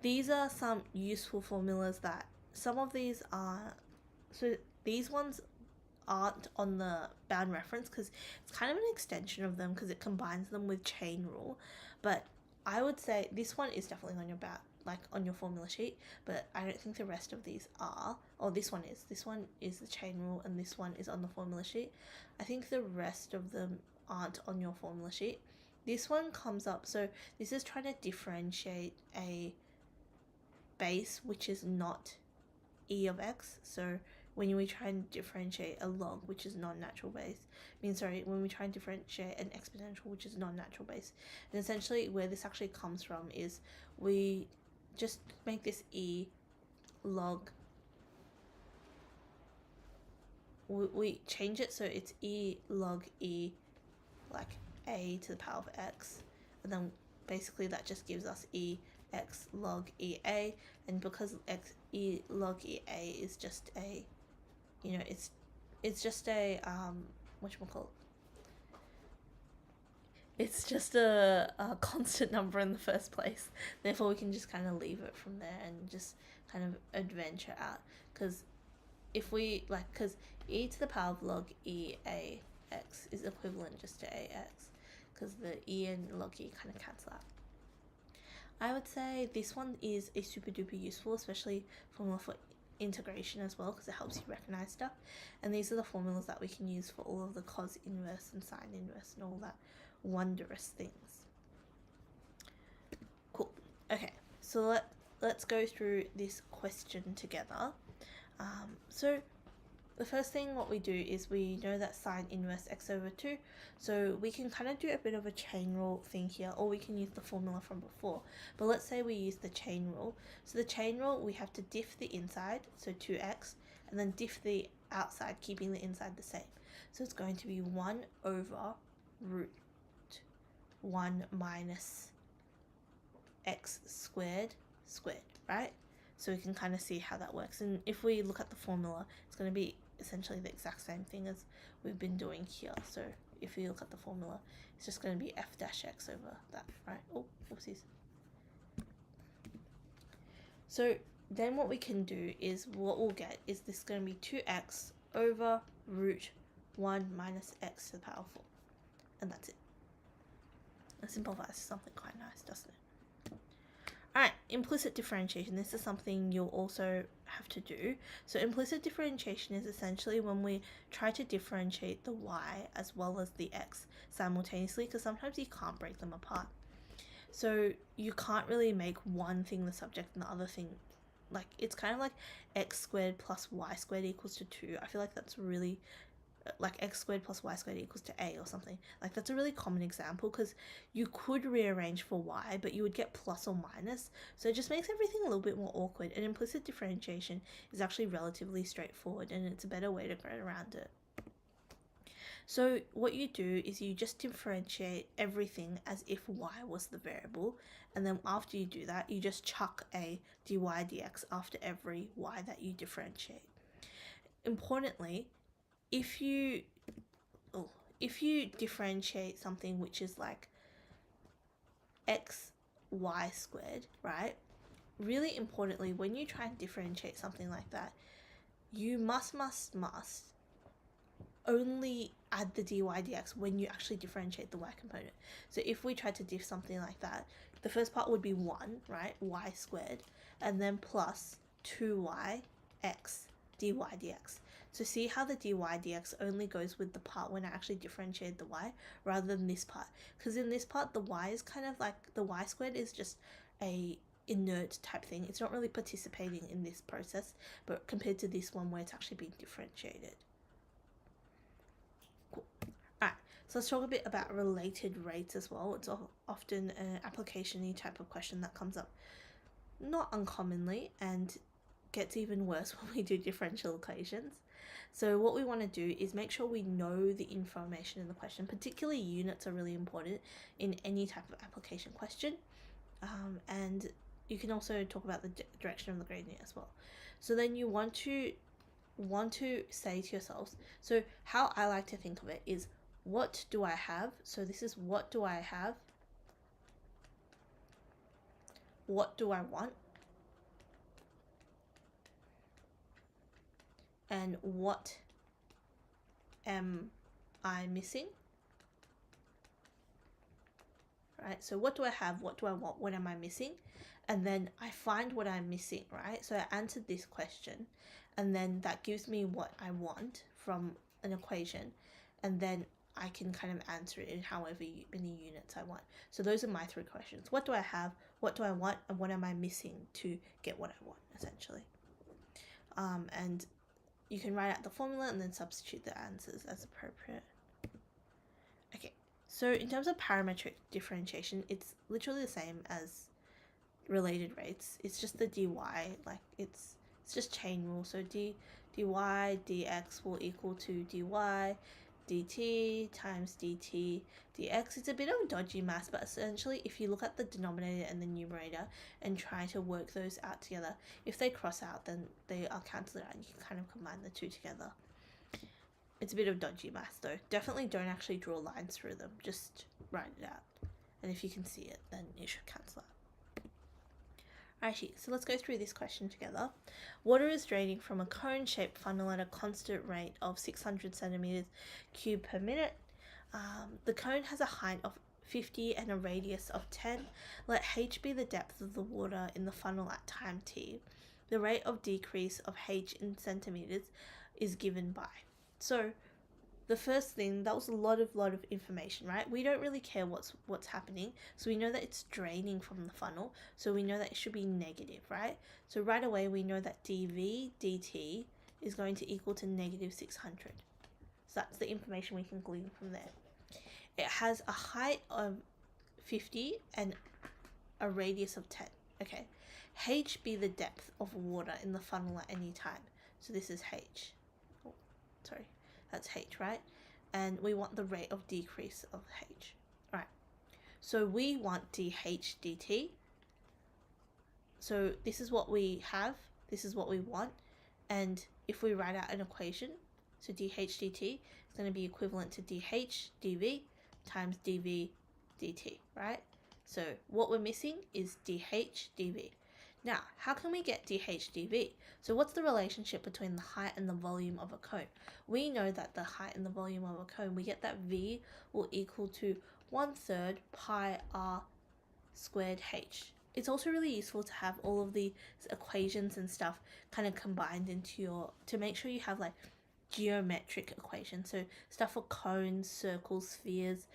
Speaker 1: these are some useful formulas that some of these are, so these ones aren't on the bound reference because it's kind of an extension of them because it combines them with chain rule, but I would say this one is definitely on your bound, like on your formula sheet, but I don't think the rest of these are. Oh, this one is the chain rule, and this one is on the formula sheet. I think the rest of them aren't on your formula sheet. This one comes up, so this is trying to differentiate a base which is not e of x. So when we try and differentiate a log, which is non-natural base, when we try and differentiate an exponential, which is non-natural base. And essentially where this actually comes from is we just make this e log, we change it so it's e log e, like a to the power of x, and then basically that just gives us e x log ea, and because x e log ea is just a, you know, it's just a whatchamacallit, it's just a constant number in the first place, therefore we can just kind of leave it from there and just kind of adventure out, because if we like, because e to the power of log e a x is equivalent just to ax, because the e and log e kind of cancel out. I would say this one is a super duper useful, especially formula for integration as well, because it helps you recognize stuff, and these are the formulas that we can use for all of the cos inverse and sine inverse and all that wondrous things. Cool. Okay, so let's go through this question together. So the first thing what we do is we know that sine inverse x over 2, so we can kind of do a bit of a chain rule thing here, or we can use the formula from before, but let's say we use the chain rule. So the chain rule, we have to diff the inside, so 2x, and then diff the outside, keeping the inside the same. So it's going to be 1 over root 1 minus x squared, right? So we can kind of see how that works, and if we look at the formula, it's going to be essentially the exact same thing as we've been doing here. So if you look at the formula, it's just going to be f dash x over that, right? Oh, whoopsies. So then what we can do is, what we'll get is this going to be 2x over root 1 minus x to the power 4. And that's it. It simplifies something quite nice, doesn't it? Alright, implicit differentiation. This is something you'll also have to do. So implicit differentiation is essentially when we try to differentiate the y as well as the x simultaneously, because sometimes you can't break them apart. So you can't really make one thing the subject and the other thing, like, it's kind of like x squared plus y squared equals to 2. I feel like that's really, like x squared plus y squared equals to a or something. Like, that's a really common example, because you could rearrange for y, but you would get plus or minus. So it just makes everything a little bit more awkward. And implicit differentiation is actually relatively straightforward, and it's a better way to get around it. So what you do is you just differentiate everything as if y was the variable, and then after you do that, you just chuck a dy dx after every y that you differentiate. Importantly, if you differentiate something which is like x y squared, right? Really importantly, when you try and differentiate something like that, you must only add the dy dx when you actually differentiate the y component. So if we tried to diff something like that, the first part would be 1, right, y squared, and then plus 2y x dy dx. So see how the dy dx only goes with the part when I actually differentiate the y, rather than this part, because in this part the y is kind of like, the y squared is just a inert type thing. It's not really participating in this process, but compared to this one where it's actually being differentiated. So let's talk a bit about related rates as well. It's often an application-y type of question that comes up not uncommonly and gets even worse when we do differential equations. So what we want to do is make sure we know the information in the question. Particularly units are really important in any type of application question. And you can also talk about the direction of the gradient as well. So then you want to say to yourselves, so how I like to think of it is, what do I have? So this is, what do I have? What do I want? And what am I missing? Right, so what do I have? What do I want? What am I missing? And then I find what I'm missing, right? So I answered this question, and then that gives me what I want from an equation, and then I can kind of answer it in however many units I want. So those are my 3 questions. What do I have? What do I want? And what am I missing to get what I want, essentially? And you can write out the formula and then substitute the answers as appropriate. Okay, so in terms of parametric differentiation, it's literally the same as related rates. It's just the dy, like it's just chain rule. So dy dx will equal to dy dt times dt dx. It's a bit of dodgy math, but essentially if you look at the denominator and the numerator and try to work those out together, if they cross out, then they are cancelled out and you can kind of combine the two together. It's a bit of dodgy math though. Definitely don't actually draw lines through them, just write it out, and if you can see it, then it should cancel out. Alrighty, so let's go through this question together. Water is draining from a cone-shaped funnel at a constant rate of 600 centimeters cubed per minute. The cone has a height of 50 and a radius of 10. Let h be the depth of the water in the funnel at time t. The rate of decrease of h in centimeters is given by. So the first thing, that was a lot of information, right? We don't really care what's happening, so we know that it's draining from the funnel, so we know that it should be negative, right? So right away we know that dv dt is going to equal to negative 600. So that's the information we can glean from there. It has a height of 50 and a radius of 10. Okay, h be the depth of water in the funnel at any time. So this is h. Oh, sorry. That's h, right? And we want the rate of decrease of h. Alright, so we want dh dt. So this is what we have, this is what we want, and if we write out an equation, so dh dt is is going to be equivalent to dH dV times dV dt, right? So what we're missing is dH dV. Now, how can we get dH dV? So what's the relationship between the height and the volume of a cone? We know that the height and the volume of a cone, we get that V will equal to 1/3 pi r squared h. It's also really useful to have all of these equations and stuff kind of combined into your, to make sure you have like geometric equations. So stuff for cones, circles, spheres,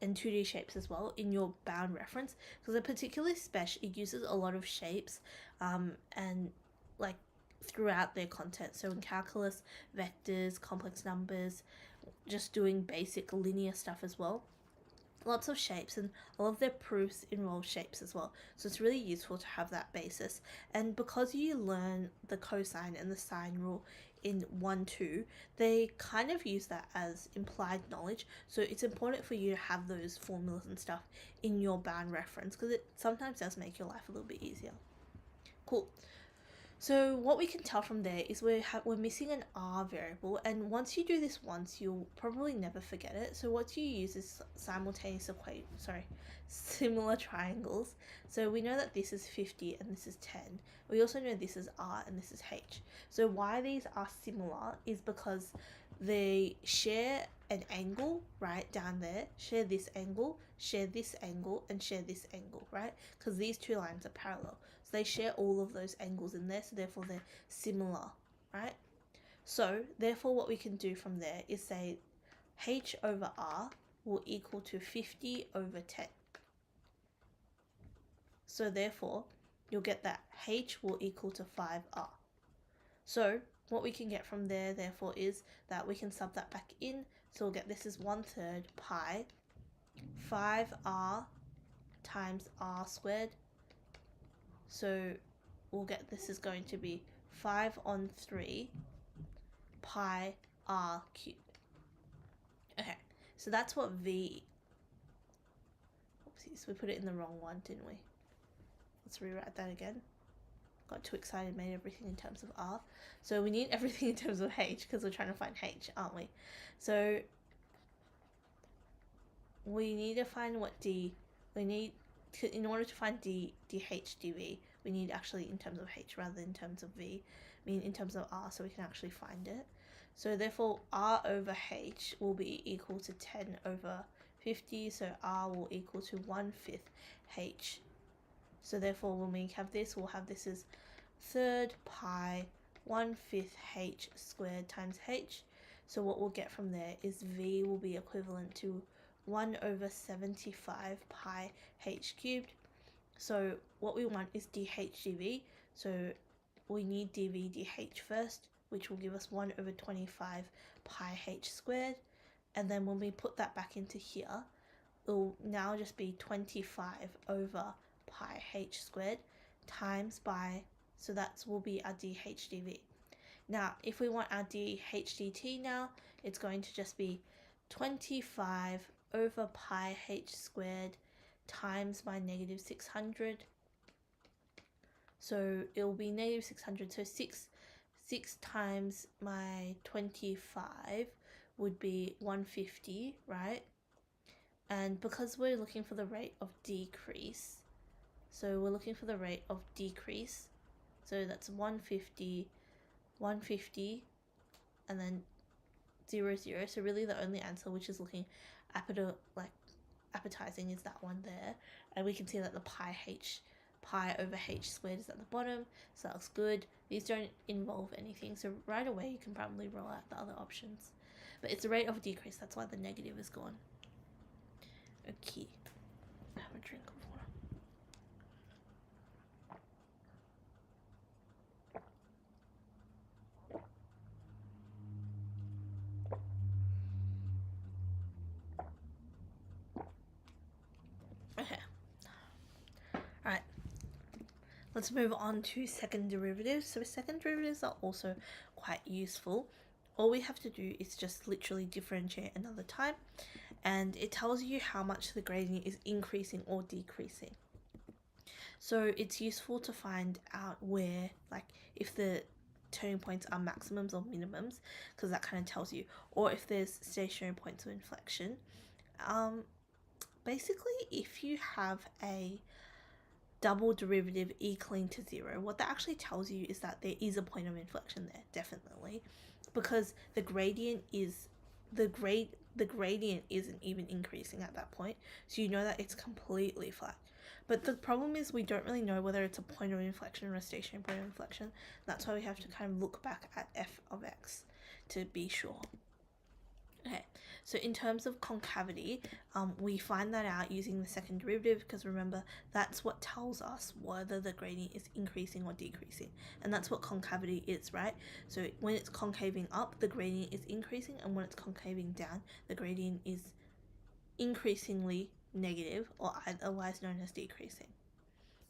Speaker 1: and 2D shapes as well in your bound reference, because they're particularly special. It uses a lot of shapes and like throughout their content. So in calculus, vectors, complex numbers, just doing basic linear stuff as well. Lots of shapes, and a lot of their proofs involve shapes as well. So it's really useful to have that basis. And because you learn the cosine and the sine rule in 1-2, they kind of use that as implied knowledge. So it's important for you to have those formulas and stuff in your bound reference, because it sometimes does make your life a little bit easier. Cool. So what we can tell from there is we're missing an r variable, and once you do this once, you'll probably never forget it. So what you use is similar triangles. So we know that this is 50 and this is 10. We also know this is r and this is h. So why these are similar is because they share an angle right down there, share this angle, share this angle, and share this angle, right? Because these two lines are parallel. So they share all of those angles in there, so therefore they're similar, right? So therefore what we can do from there is say h over r will equal to 50 over 10. So therefore you'll get that h will equal to 5r. So what we can get from there therefore is that we can sub that back in. So we'll get this is 1/3 pi 5r times r squared. So we'll get this is going to be 5/3 pi r cubed. Okay, so that's what V, oopsies, we put it in the wrong one, didn't we? Let's rewrite that again. Got too excited, made everything in terms of r. So we need everything in terms of h because we're trying to find h, aren't we? So we need to find what in order to find dh dv, we need actually in terms of h rather than in terms of v, in terms of r, so we can actually find it. So therefore r over h will be equal to 10 over 50, so r will equal to 1/5 h. So therefore when we have this, we'll have this as 3rd pi 1/5 h squared times h. So what we'll get from there is v will be equivalent to 1/75 pi h cubed. So what we want is dh dv, so we need dv dh first, which will give us 1/25 pi h squared, and then when we put that back into here, it will now just be 25 over pi h squared times by, so that will be our dh dv. Now if we want our dh dt now, it's going to just be 25 over pi h squared times by -600. So it will be -600, so 6 times my 25 would be 150, right? And because we're looking for the rate of decrease, so we're looking for the rate of decrease, so that's 150, 150, and then 0, 0. So really the only answer which is looking appetizing is that one there. And we can see that the pi over h squared is at the bottom, so that looks good. These don't involve anything, so right away you can probably roll out the other options. But it's a rate of decrease, that's why the negative is gone. Okay, have a drink of water. Okay. Alright. Let's move on to second derivatives. So second derivatives are also quite useful. All we have to do is just literally differentiate another time, and it tells you how much the gradient is increasing or decreasing. So it's useful to find out where, like if the turning points are maximums or minimums, because that kind of tells you, or if there's stationary points of inflection. Basically, if you have a double derivative equaling to 0, what that actually tells you is that there is a point of inflection there, definitely, because the gradient isn't even increasing at that point, so you know that it's completely flat. But the problem is we don't really know whether it's a point of inflection or a stationary point of inflection. That's why we have to kind of look back at f of x to be sure. Okay, so in terms of concavity, we find that out using the second derivative, because remember, that's what tells us whether the gradient is increasing or decreasing, and that's what concavity is, right? So when it's concaving up, the gradient is increasing, and when it's concaving down, the gradient is increasingly negative, or otherwise known as decreasing.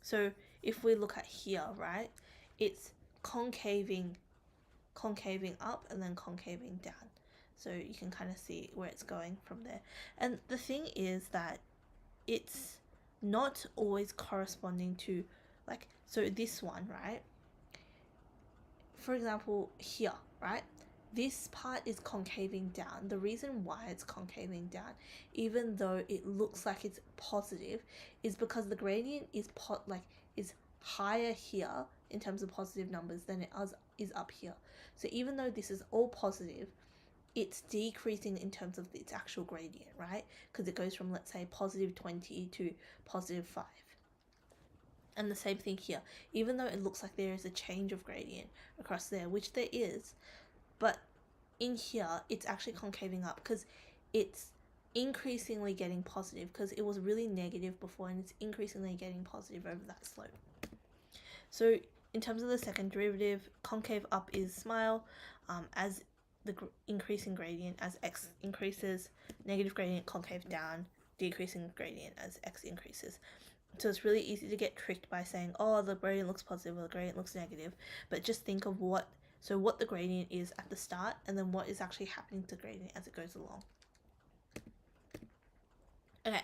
Speaker 1: So if we look at here, right, it's concaving up and then concaving down. So you can kind of see where it's going from there. And the thing is that it's not always corresponding to, like, so this one, right? For example, here, right? This part is concaving down. The reason why it's concaving down, even though it looks like it's positive, is because the gradient is higher here in terms of positive numbers than it is up here. So even though this is all positive, it's decreasing in terms of its actual gradient, right? Because it goes from, let's say, positive 20 to positive 5. And the same thing here. Even though it looks like there is a change of gradient across there, which there is, but in here, it's actually concaving up because it's increasingly getting positive, because it was really negative before and it's increasingly getting positive over that slope. So in terms of the second derivative, concave up is smile, as the increasing gradient as x increases, negative gradient concave down, decreasing gradient as x increases. So it's really easy to get tricked by saying, oh, the gradient looks positive or the gradient looks negative, but just think of what the gradient is at the start and then what is actually happening to the gradient as it goes along. Okay,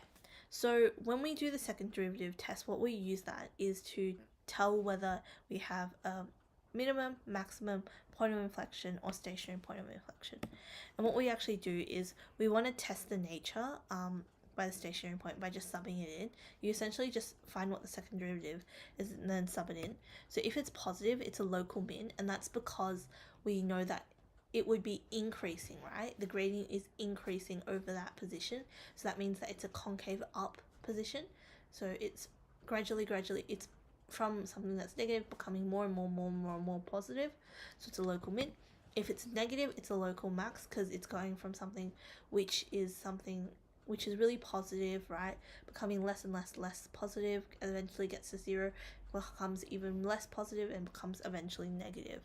Speaker 1: so when we do the second derivative test, what we use that is to tell whether we have a minimum, maximum, point of inflection, or stationary point of inflection. And what we actually do is we want to test the nature by the stationary point by just subbing it in. You essentially just find what the second derivative is and then sub it in. So if it's positive, it's a local min, and that's because we know that it would be increasing, right? The gradient is increasing over that position, so that means that it's a concave up position. So it's gradually, it's from something that's negative becoming more and more positive, so it's a local min. If it's negative, it's a local max, because it's going from something which is really positive, right, becoming less and less positive, eventually gets to 0, becomes even less positive, and becomes eventually negative.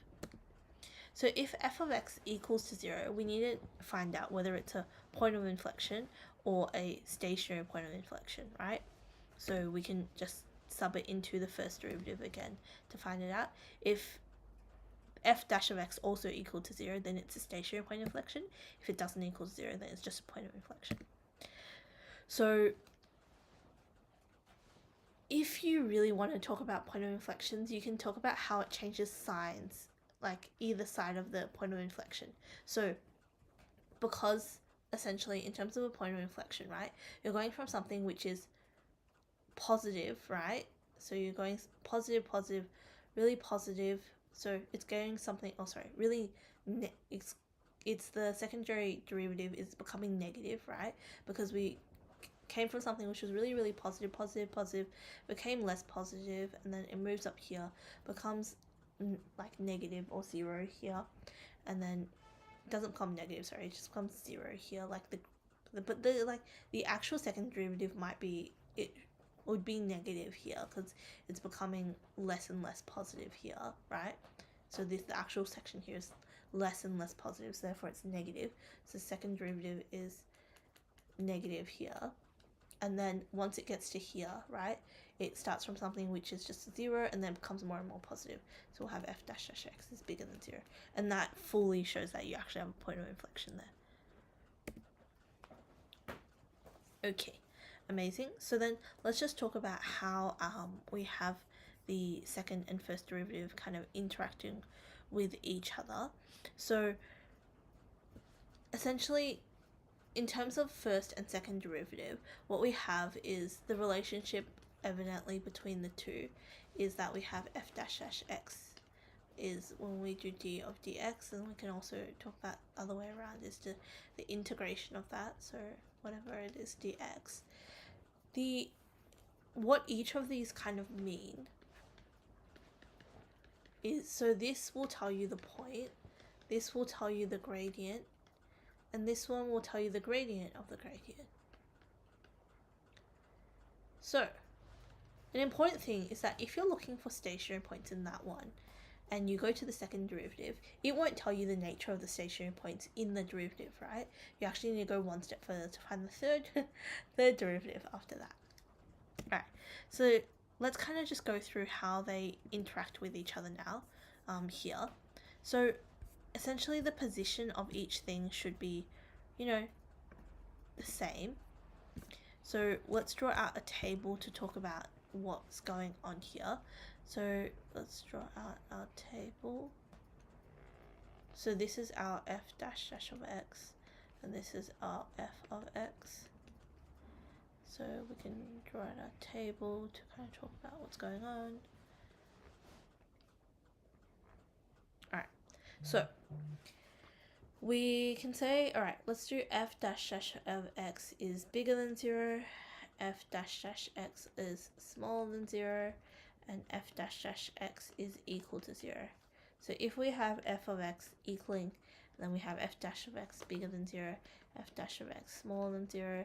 Speaker 1: So if f of x equals to 0, we need to find out whether it's a point of inflection or a stationary point of inflection, right? So we can just sub it into the first derivative again to find it out. If f dash of x also equal to 0, then it's a stationary point of inflection. If it doesn't equal 0, then it's just a point of inflection. So if you really want to talk about point of inflections, you can talk about how it changes signs, like either side of the point of inflection. So because essentially in terms of a point of inflection, right, you're going from something which is positive, right? So you're going positive, really positive. So it's going something, it's the secondary derivative is becoming negative, right? Because we came from something which was really positive, became less positive, and then it moves up here, becomes like negative or 0 here, and then doesn't become negative, sorry, it just becomes 0 here. Like the actual second derivative would be negative here because it's becoming less and less positive here, right? So the actual section here is less and less positive, so therefore it's negative. So second derivative is negative here. And then once it gets to here, right, it starts from something which is just 0 and then becomes more and more positive. So we'll have f dash dash x is bigger than 0. And that fully shows that you actually have a point of inflection there. Okay, amazing. So then let's just talk about how we have the second and first derivative kind of interacting with each other. So essentially, in terms of first and second derivative, what we have is the relationship evidently between the two is that we have f dash dash x is when we do d of dx, and we can also talk that other way around is the integration of that, so whatever it is dx. What each of these kind of mean is, so this will tell you the point, this will tell you the gradient, and this one will tell you the gradient of the gradient. So an important thing is that if you're looking for stationary points in that one and you go to the second derivative, it won't tell you the nature of the stationary points in the derivative, right? You actually need to go one step further to find the third derivative after that. Alright, so let's kind of just go through how they interact with each other now here. So essentially the position of each thing should be, the same. So let's draw out a table to talk about what's going on here. So let's draw out our table. So this is our f dash dash of x, and this is our f of x. So we can draw out our table to kind of talk about what's going on. Alright, so we can say, alright, let's do f dash dash of x is bigger than 0, f dash dash x is smaller than 0, and f dash dash x is equal to 0. So if we have f of x equaling, then we have f dash of x bigger than 0, f dash of x smaller than 0,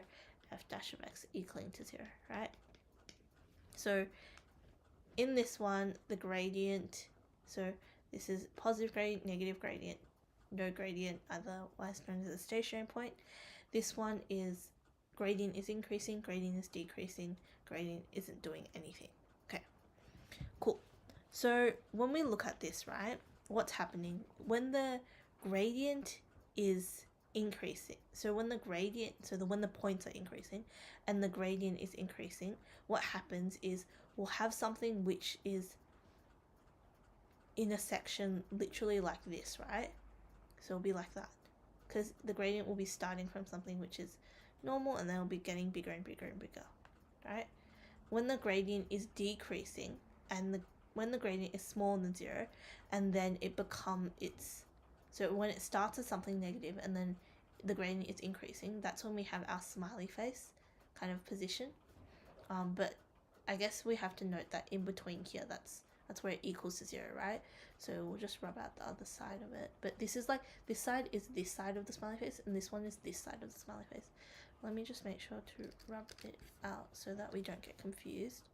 Speaker 1: f dash of x equaling to 0, right? So in this one, the gradient, so this is positive gradient, negative gradient, no gradient, otherwise known as a stationary point. This one is gradient is increasing, gradient is decreasing, gradient isn't doing anything. Okay, cool. So when we look at this, right, what's happening when the gradient is increasing? So when the points are increasing and the gradient is increasing, what happens is we'll have something which is in a section literally like this, right? So it'll be like that, because the gradient will be starting from something which is normal and then it'll be getting bigger and bigger and bigger, right? When the gradient is decreasing and when the gradient is smaller than 0, and then so when it starts as something negative and then the gradient is increasing, that's when we have our smiley face kind of position. But I guess we have to note that in between here, that's where it equals to 0, right? So we'll just rub out the other side of it. But this is like, this side is this side of the smiley face, and this one is this side of the smiley face. Let me just make sure to rub it out so that we don't get confused.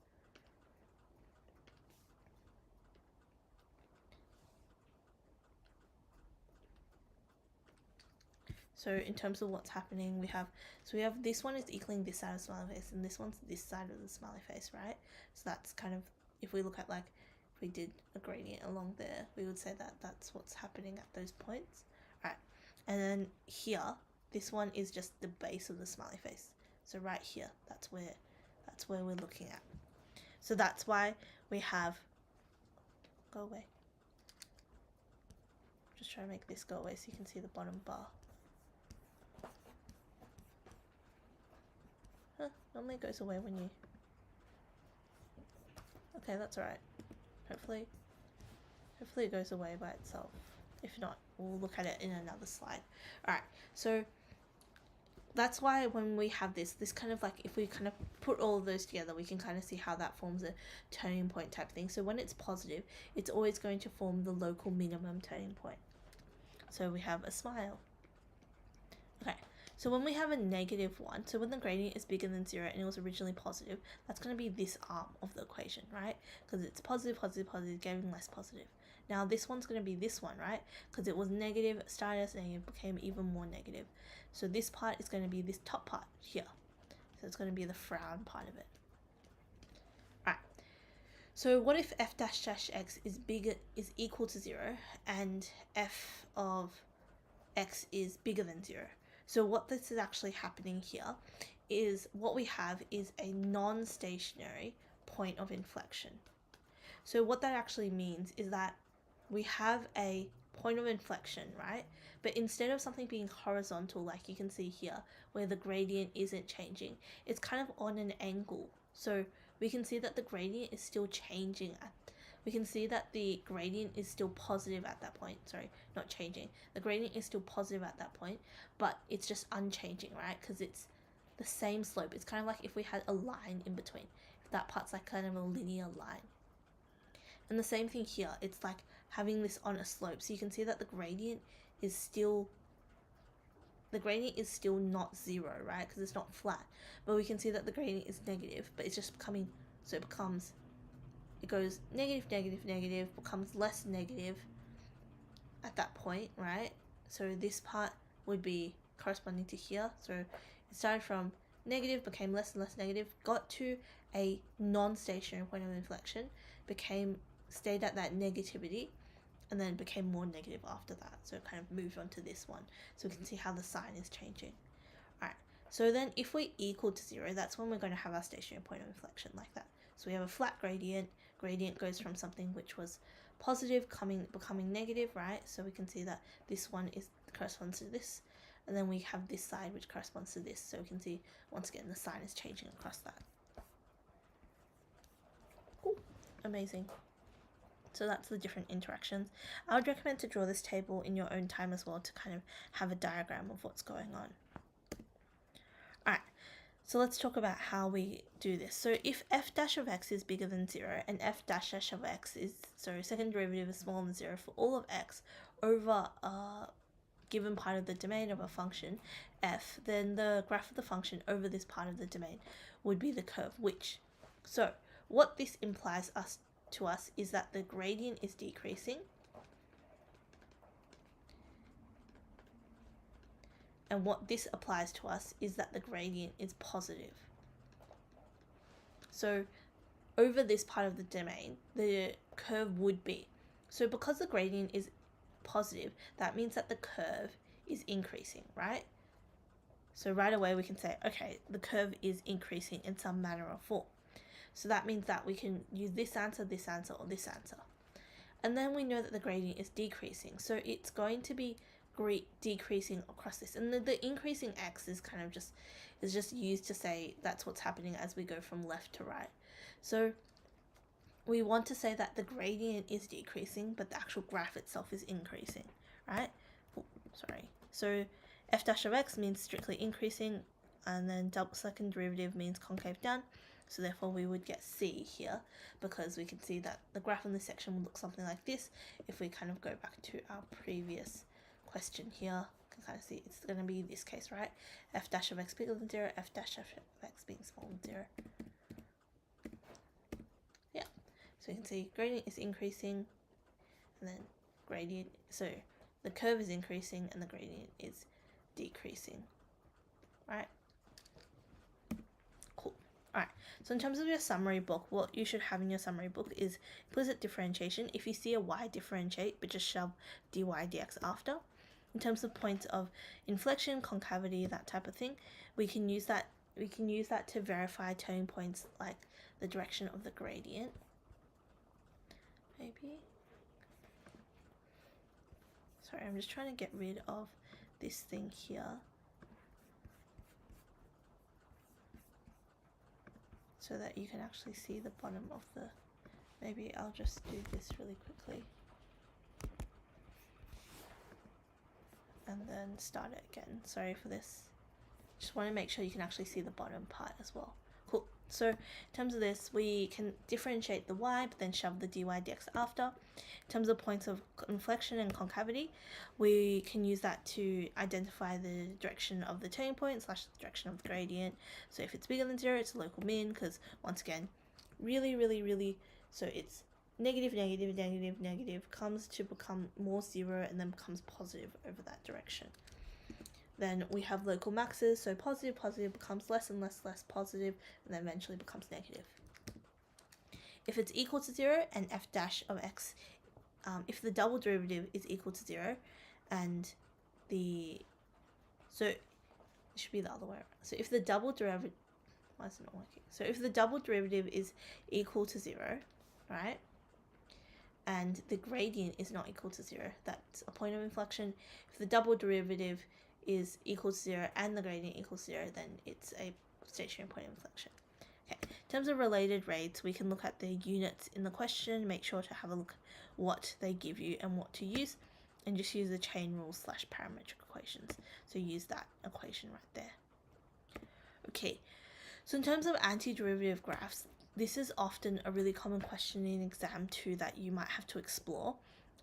Speaker 1: So in terms of what's happening, we have this one is equaling this side of the smiley face, and this one's this side of the smiley face, right? So that's kind of, if we look at like, if we did a gradient along there, we would say that that's what's happening at those points. Right, and then here, this one is just the base of the smiley face. So right here, that's where we're looking at. So that's why we have, go away. Just try to make this go away so you can see the bottom bar. Normally it goes away when you, okay, that's alright. Hopefully it goes away by itself. If not, we'll look at it in another slide. Alright, so that's why when we have this kind of like, if we kind of put all of those together, we can kind of see how that forms a turning point type thing. So when it's positive, it's always going to form the local minimum turning point. So we have a smile. Okay, so when we have a negative one, so when the gradient is bigger than 0 and it was originally positive, that's going to be this arm of the equation, right? Because it's positive, positive, positive, getting less positive. Now this one's going to be this one, right? Because it was negative, started as negative, became even more negative. So this part is going to be this top part here. So it's going to be the frown part of it. Alright, so what if f dash dash x is equal to 0 and f of x is bigger than 0? So what this is actually happening here is what we have is a non-stationary point of inflection. So what that actually means is that we have a point of inflection, right? But instead of something being horizontal, like you can see here, where the gradient isn't changing, it's kind of on an angle. So we can see that the gradient is still changing. We can see that the gradient is still positive at that point. Sorry, not changing. The gradient is still positive at that point, but it's just unchanging, right? Because it's the same slope. It's kind of like if we had a line in between. If that part's like kind of a linear line. And the same thing here. It's like having this on a slope. So you can see that the gradient is still not zero, right? Because it's not flat. But we can see that the gradient is negative, but it's just becoming, so it goes negative, negative, negative, becomes less negative at that point, right? So this part would be corresponding to here. So it started from negative, became less and less negative, got to a non-stationary point of inflection, stayed at that negativity, and then became more negative after that. So it kind of moved on to this one. So we can see how the sign is changing. Alright, so then if we're equal to 0, that's when we're going to have our stationary point of inflection like that. So we have a flat gradient. Gradient goes from something which was positive becoming negative, right? So we can see that this one corresponds to this. And then we have this side which corresponds to this. So we can see, once again, the sign is changing across that. Cool. Amazing. So that's the different interactions. I would recommend to draw this table in your own time as well to kind of have a diagram of what's going on. Alright, so let's talk about how we do this. So if f dash of x is bigger than 0 and f dash dash of x is, so second derivative is smaller than 0 for all of x over a given part of the domain of a function f, then the graph of the function over this part of the domain would be the curve which. So what this implies to us is that the gradient is decreasing and what this applies to us is that the gradient is positive. So over this part of the domain the curve would be, so because the gradient is positive, that means that the curve is increasing, right? So right away we can say, okay, the curve is increasing in some manner or form. So that means that we can use this answer, or this answer. And then we know that the gradient is decreasing. So it's going to be decreasing across this. And the increasing x is kind of just used to say that's what's happening as we go from left to right. So we want to say that the gradient is decreasing, but the actual graph itself is increasing, right? So f dash of x means strictly increasing, and then second derivative means concave down. So therefore we would get C here, because we can see that the graph in this section would look something like this. If we kind of go back to our previous question here, you can kind of see it's going to be this case, right? F dash of x bigger than 0, f dash of x being smaller than 0. Yeah, so you can see gradient is increasing, and then gradient, so the curve is increasing and the gradient is decreasing, right? Alright, so in terms of your summary book, what you should have in your summary book is implicit differentiation. If you see a y, differentiate, but just shove dy dx after. In terms of points of inflection, concavity, that type of thing, we can use that to verify turning points like the direction of the gradient. Maybe. Sorry, I'm just trying to get rid of this thing here. So that you can actually see the bottom of the, maybe I'll just do this really quickly and then start it again. Sorry for this. Just want to make sure you can actually see the bottom part as well. Cool. So in terms of this, we can differentiate the y, but then shove the dy dx after. In terms of points of inflection and concavity, we can use that to identify the direction of the turning point / the direction of the gradient. So if it's bigger than 0, it's a local min, because once again, really, so it's negative, negative, negative, negative, comes to become more 0 and then becomes positive over that direction. Then we have local maxes, so positive, positive becomes less and less positive, and then eventually becomes negative. If it's equal to 0 and f dash of x, if the double derivative is equal to 0 and so it should be the other way around. So if the double derivative, why is it not working? So if the double derivative is equal to 0, right, and the gradient is not equal to 0, that's a point of inflection. If the double derivative is equal to 0 and the gradient equals 0, then it's a stationary point of inflection. Okay, in terms of related rates, we can look at the units in the question, make sure to have a look at what they give you and what to use, and just use the chain rule / parametric equations. So use that equation right there. Okay, so in terms of antiderivative graphs, this is often a really common question in exam too that you might have to explore.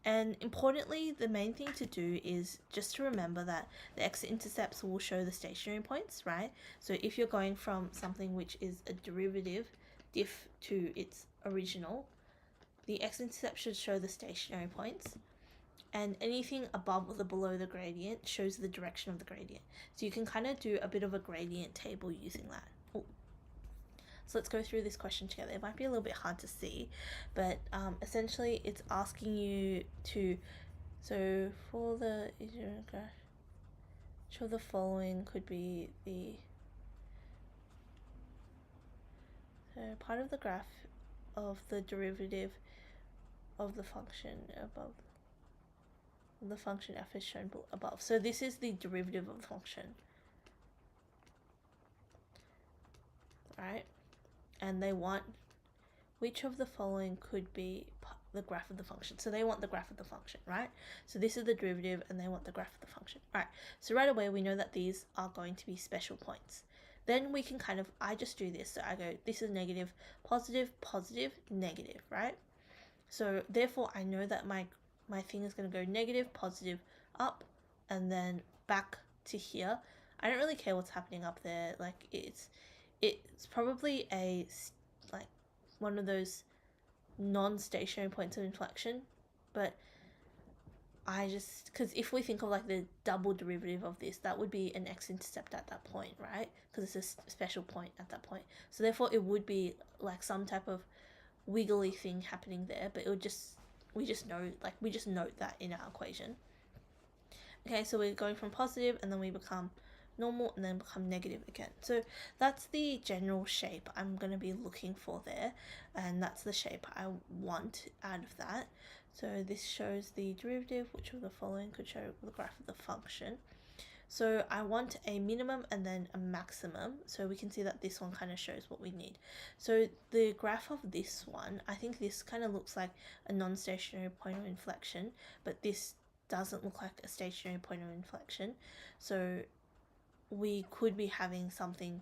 Speaker 1: And importantly, the main thing to do is just to remember that the x-intercepts will show the stationary points, right? So if you're going from something which is a derivative diff to its original, the x-intercept should show the stationary points, and anything above or below the gradient shows the direction of the gradient. So you can kind of do a bit of a gradient table using that. Ooh. So let's go through this question together. It might be a little bit hard to see, but essentially it's asking you to, so for the graph, show the following could be the, so part of the graph of the derivative of the function above, the function f is shown above. So this is the derivative of the function, right? And they want which of the following could be the graph of the function. So they want the graph of the function, right? So this is the derivative and they want the graph of the function. All right, so right away we know that these are going to be special points. Then we can kind of, I just do this. So I go, this is negative, positive, positive, negative, right? So therefore I know that my thing is going to go negative, positive, up, and then back to here. I don't really care what's happening up there. Like it's probably a, like, one of those non-stationary points of inflection, but I just, because if we think of like the double derivative of this, that would be an x-intercept at that point, right? Because it's a special point at that point. So therefore it would be like some type of wiggly thing happening there, but it would just, we just note that in our equation. Okay, so we're going from positive and then we become normal and then become negative again. So that's the general shape I'm going to be looking for there, and that's the shape I want out of that. So this shows the derivative, which of the following could show the graph of the function. So I want a minimum and then a maximum, so we can see that this one kind of shows what we need. So the graph of this one, I think this kind of looks like a non-stationary point of inflection, but this doesn't look like a stationary point of inflection. So we could be having something,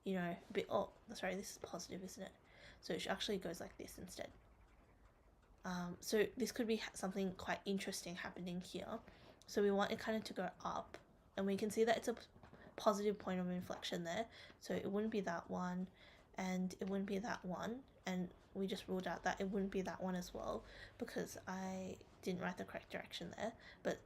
Speaker 1: you know, a bit, oh, sorry, this is positive, isn't it? So it actually goes like this instead. So this could be something quite interesting happening here. So we want it kind of to go up, and we can see that it's a positive point of inflection there. So it wouldn't be that one, and it wouldn't be that one, and we just ruled out that it wouldn't be that one as well because I didn't write the correct direction there, but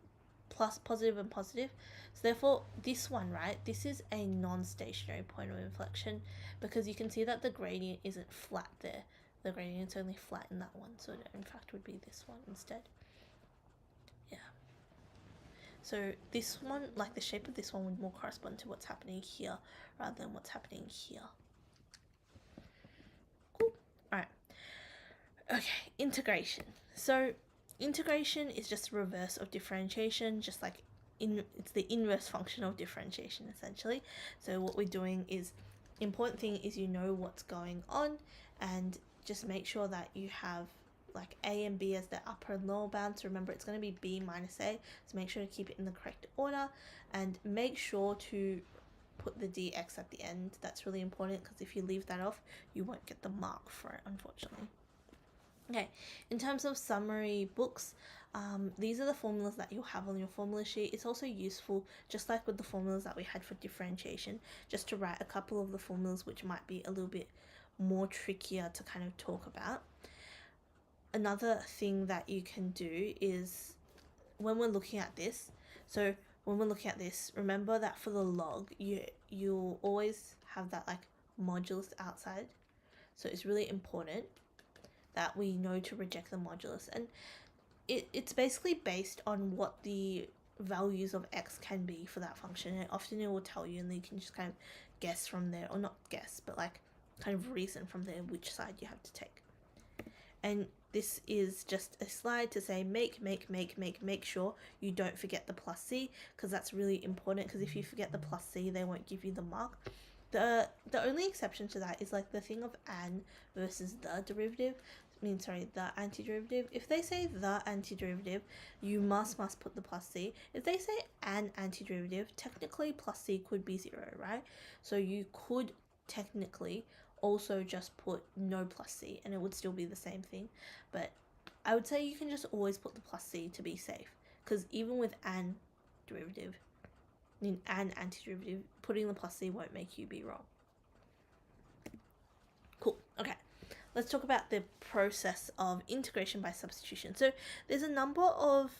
Speaker 1: plus positive and positive. So therefore this one, right, this is a non-stationary point of inflection because you can see that the gradient isn't flat there. The gradient's only flat in that one, so it in fact would be this one instead. Yeah. So this one, like the shape of this one would more correspond to what's happening here rather than what's happening here. Cool. Alright. Okay, integration. So integration is just the reverse of differentiation, just like it's the inverse function of differentiation essentially. So what we're doing is, important thing is you know what's going on, and just make sure that you have like a and b as the upper and lower bounds. Remember, it's going to be b minus a, so make sure to keep it in the correct order, and make sure to put the dx at the end. That's really important because if you leave that off, you won't get the mark for it, unfortunately. Okay, in terms of summary books, these are the formulas that you'll have on your formula sheet. It's also useful, just like with the formulas that we had for differentiation, just to write a couple of the formulas which might be a little bit more trickier to kind of talk about. Another thing that you can do is when we're looking at this, remember that for the log, you'll always have that like modulus outside. So it's really important that we know to reject the modulus, and it's basically based on what the values of x can be for that function, and often it will tell you, and then you can just kind of guess from there, or not guess, but like kind of reason from there which side you have to take. And this is just a slide to say make sure you don't forget the plus c, because that's really important, because if you forget the plus c, they won't give you the mark. The only exception to that is like the thing of an versus the derivative. The antiderivative. If they say the antiderivative, you must put the plus c. If they say an antiderivative, technically plus c could be 0, right? So you could technically also just put no plus c and it would still be the same thing. But I would say you can just always put the plus c to be safe, because even with an derivative, in an antiderivative, putting the plus c won't make you be wrong. Cool. Okay, let's talk about the process of integration by substitution. So there's a number of,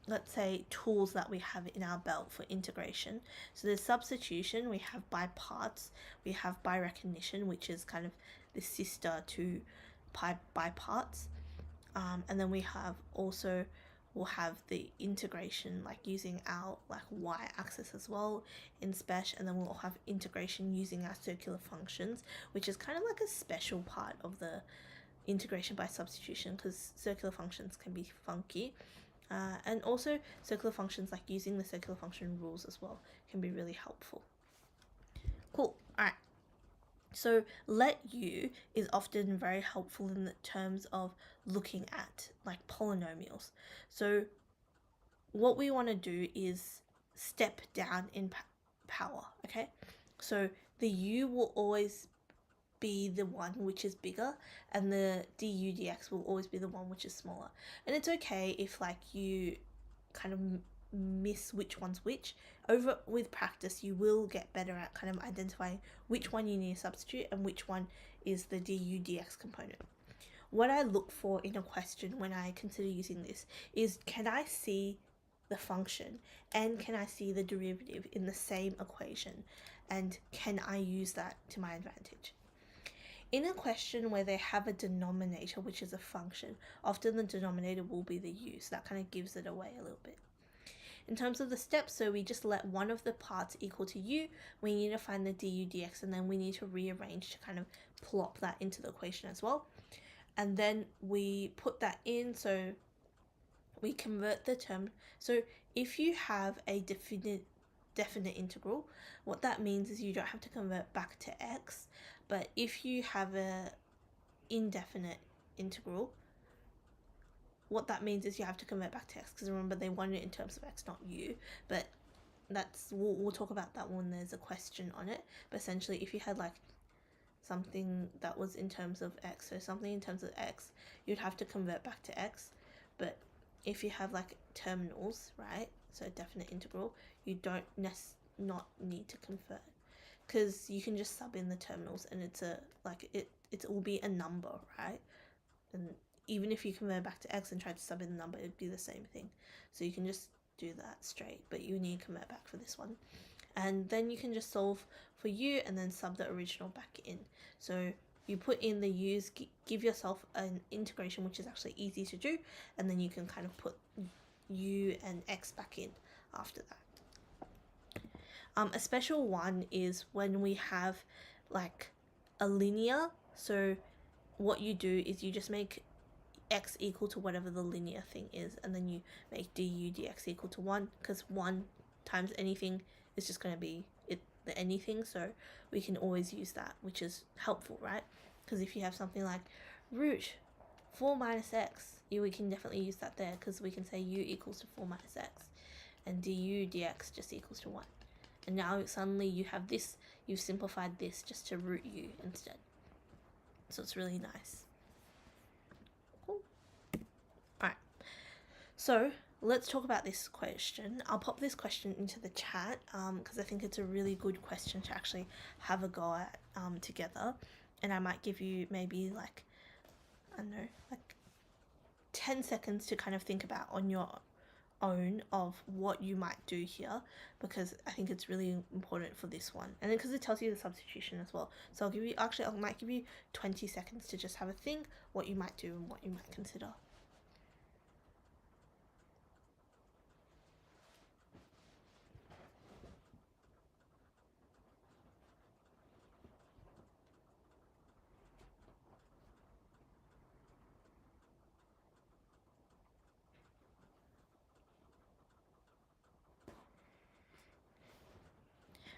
Speaker 1: let's say, tools that we have in our belt for integration. So there's substitution, we have by parts, we have by recognition, which is kind of the sister to by parts, and then we have also, we'll have the integration, like using our like y-axis as well in Spec, and then we'll have integration using our circular functions, which is kind of like a special part of the integration by substitution, because circular functions can be funky. And also circular functions, like using the circular function rules as well, can be really helpful. Cool. All right. So let u is often very helpful in the terms of looking at like polynomials. So what we want to do is step down in power, okay? So the u will always be the one which is bigger, and the du dx will always be the one which is smaller. And it's okay if like you kind of miss which one's which. Over with practice, you will get better at kind of identifying which one you need to substitute and which one is the du dx component. What I look for in a question when I consider using this is, can I see the function and can I see the derivative in the same equation, and can I use that to my advantage? In a question where they have a denominator, which is a function, often the denominator will be the u, so that kind of gives it away a little bit. In terms of the steps, so we just let one of the parts equal to u, we need to find the du dx, and then we need to rearrange to kind of plop that into the equation as well. And then we put that in, so we convert the term. So if you have a definite integral, what that means is you don't have to convert back to x. But if you have a indefinite integral, what that means is you have to convert back to x, because remember they want it in terms of x, not u. But that's, we'll talk about that when there's a question on it. But essentially, if you had like something that was in terms of x, so something in terms of x, you'd have to convert back to x. But if you have like terminals, right, so definite integral, you don't not need to convert, because you can just sub in the terminals and it's a like it will be a number, right? And even if you convert back to x and try to sub in the number, it'd be the same thing. So you can just do that straight, but you need to convert back for this one. And then you can just solve for u and then sub the original back in. So you put in the u's, give yourself an integration which is actually easy to do, and then you can kind of put u and x back in after that. A special one is when we have like a linear. So what you do is you just make x equal to whatever the linear thing is, and then you make du dx equal to 1, because 1 times anything is just going to be the anything, so we can always use that, which is helpful, right? Because if you have something like root 4 minus x, we can definitely use that there, because we can say u equals to 4 minus x, and du dx just equals to 1. And now suddenly you have this, you've simplified this just to root u instead. So it's really nice. Cool. Alright, so let's talk about this question. I'll pop this question into the chat because I think it's a really good question to actually have a go at together. And I might give you maybe like, I don't know, like 10 seconds to kind of think about on your own of what you might do here, because I think it's really important for this one, and then because it tells you the substitution as well. So I'll give you, actually I might give you 20 seconds to just have a think what you might do and what you might consider.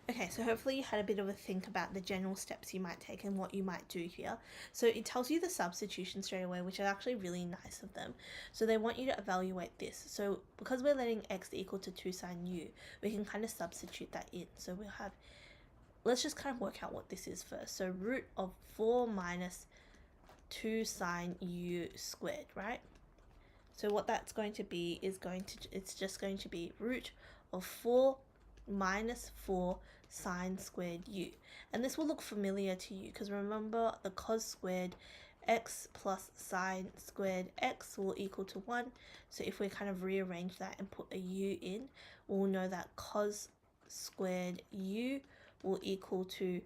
Speaker 1: Okay, so hopefully you had a bit of a think about the general steps you might take and what you might do here. So it tells you the substitution straight away, which is actually really nice of them. So they want you to evaluate this. So because we're letting x equal to 2 sine u, we can kind of substitute that in. So we'll have, let's just kind of work out what this is first. So root of 4 minus 2 sine u squared, right? So what that's going to be is it's just going to be root of 4 minus 4 sine squared u. And this will look familiar to you because remember the cos squared x plus sine squared x will equal to 1. So if we kind of rearrange that and put a u in, we'll know that cos squared u will equal to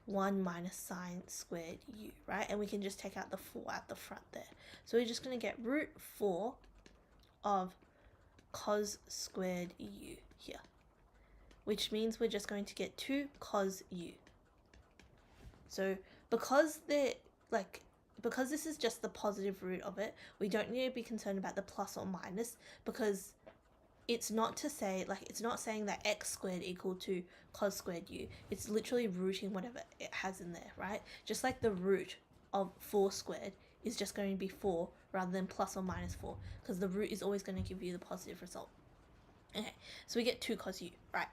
Speaker 1: 1 minus sine squared u, right? And we can just take out the 4 at the front there. So we're just going to get root 4 of cos squared u here, which means we're just going to get 2 cos u. So because this is just the positive root of it, we don't need to be concerned about the plus or minus, because it's not saying that x squared equal to cos squared u. It's literally rooting whatever it has in there, right? Just like the root of 4 squared is just going to be 4 rather than plus or minus 4, because the root is always going to give you the positive result. Okay, so we get 2 cos u, right?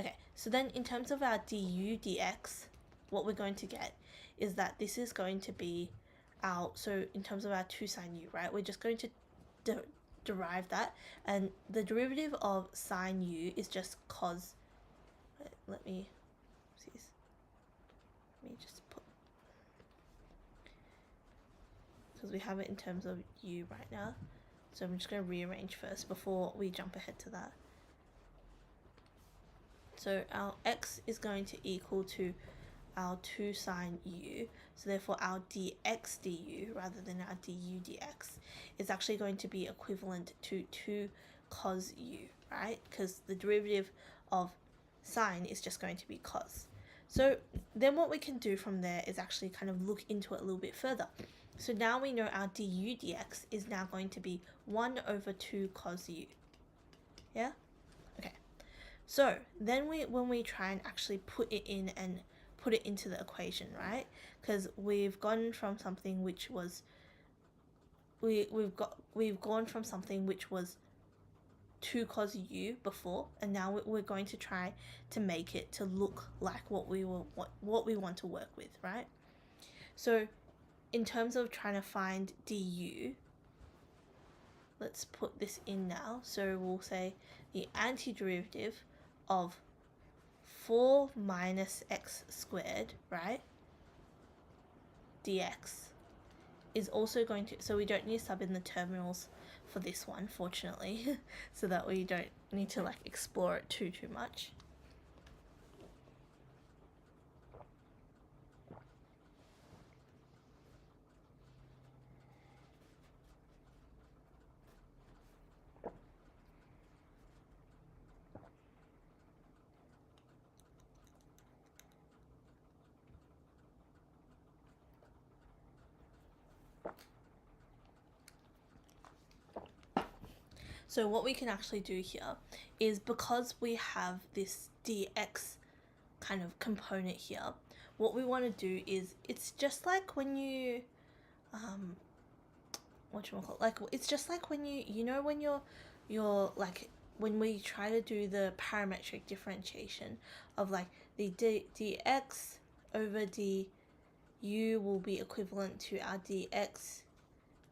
Speaker 1: Okay, so then in terms of our du dx, what we're going to get is that this is going to be so in terms of our 2 sine u, right, we're just going to derive that, and the derivative of sine u is just cos, let me just put, because we have it in terms of u right now, so I'm just going to rearrange first before we jump ahead to that. So our x is going to equal to our 2 sine u, so therefore our dx du rather than our du dx is actually going to be equivalent to 2 cos u, right? Because the derivative of sine is just going to be cos. So then what we can do from there is actually kind of look into it a little bit further. So now we know our du dx is now going to be 1 over 2 cos u. Yeah? Okay. So then when we try and actually put it in and put it into the equation, right? Because we've gone from something which was we've gone from something which was 2 cos u before, and now we're going to try to make it to look like what we want to work with, right? So in terms of trying to find du, let's put this in now. So we'll say the antiderivative of 4 minus x squared, right, dx is also going to, so we don't need to sub in the terminals for this one, fortunately, so that we don't need to explore it too much. So what we can actually do here is, because we have this dx kind of component here, what we want to do is, it's just like when you it's just like when when you're when we try to do the parametric differentiation of the dx over du will be equivalent to our dx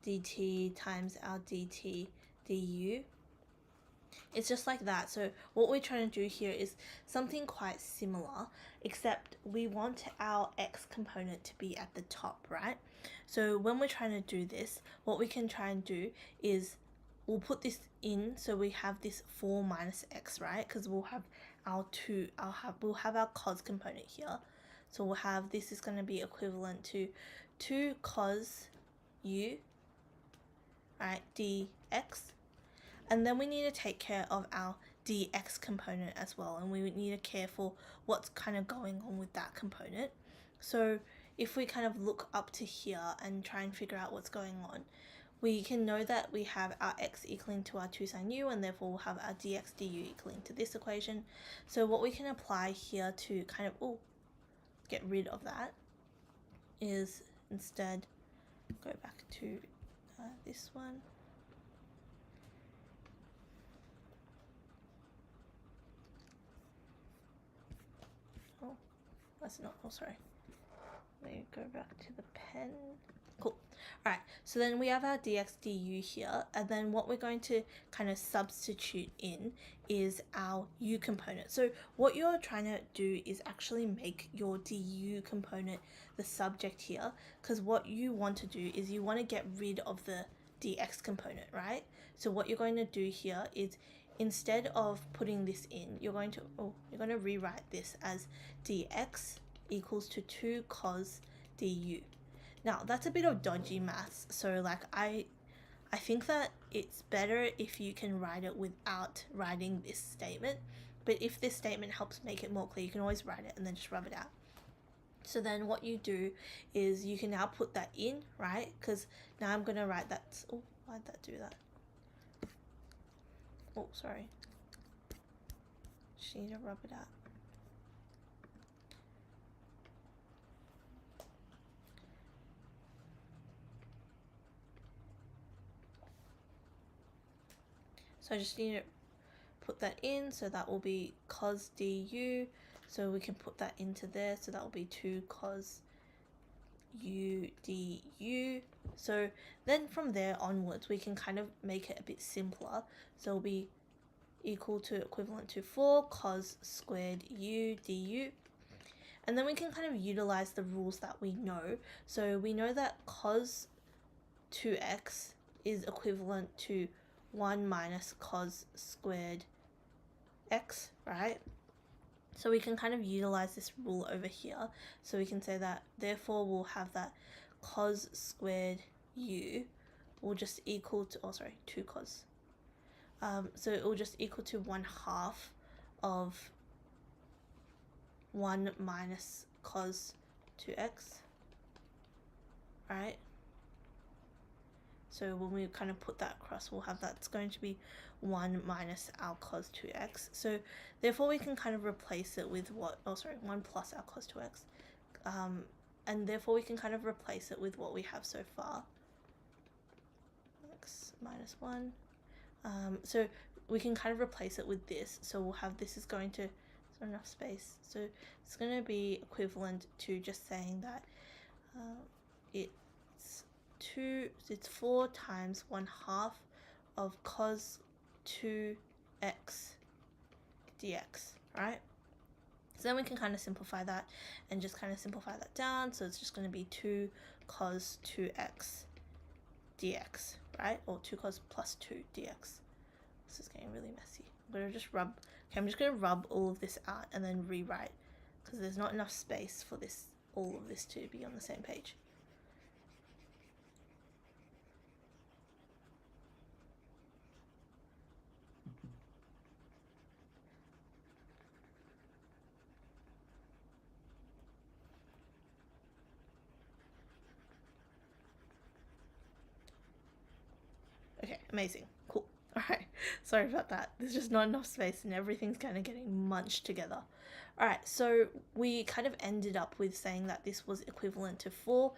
Speaker 1: dt times our dt du. It's just like that. So what we're trying to do here is something quite similar, except we want our x component to be at the top, right? So when we're trying to do this, what we can try and do is we'll put this in, so we have this 4 minus x, right? Because we'll have our we'll have our cos component here. So we'll have, this is going to be equivalent to 2 cos u, right, dx. And then we need to take care of our dx component as well, and we need to care for what's kind of going on with that component. So if we kind of look up to here and try and figure out what's going on, we can know that we have our x equaling to our 2 sine u, and therefore we'll have our dx du equaling to this equation. So what we can apply here to kind of get rid of that is instead go back to this one. That's not, sorry. Let me go back to the pen. Cool. All right, so then we have our dx du here, and then what we're going to kind of substitute in is our u component. So what you're trying to do is actually make your du component the subject here, because what you want to do is you want to get rid of the dx component, right? So what you're going to do here is instead of putting this in, you're going to rewrite this as dx equals to 2 cos du. Now that's a bit of dodgy maths, so like I think that it's better if you can write it without writing this statement, but if this statement helps make it more clear, you can always write it and then just rub it out. So then what you do is you can now put that in, right? Because now I'm going to write that. Oh, why'd that do that? Oh, sorry. Just need to rub it out. So I just need to put that in, so that will be cos du. So we can put that into there, so that will be 2 cos u du. So then from there onwards, we can kind of make it a bit simpler. So it'll be equal to equivalent to 4 cos squared u du. And then we can kind of utilize the rules that we know. So we know that cos 2x is equivalent to 1 minus cos squared x, right? So we can kind of utilize this rule over here. So we can say that therefore we'll have that cos squared u will just equal to, 2 cos. So it will just equal to 1/2 of 1 minus cos 2x, right? So when we kind of put that across, we'll have that's going to be 1 minus our cos 2x. So therefore we can kind of replace it with 1 plus our cos 2x. And therefore we can kind of replace it with what we have so far. X minus 1. So we can kind of replace it with this. So we'll have this is going to, is there enough space? So it's going to be equivalent to just saying that it's 4 times 1/2 of cos 2x dx, right? So then we can kind of simplify that and just kind of simplify that down. So it's just going to be 2 cos 2x dx, right? Or 2 cos plus 2 dx. This is getting really messy. I'm going to just rub, okay, I'm just going to rub all of this out and then rewrite, because there's not enough space for this, all of this to be on the same page. Okay, amazing, cool. All right, sorry about that. There's just not enough space and everything's kind of getting munched together. All right, so we kind of ended up with saying that this was equivalent to 4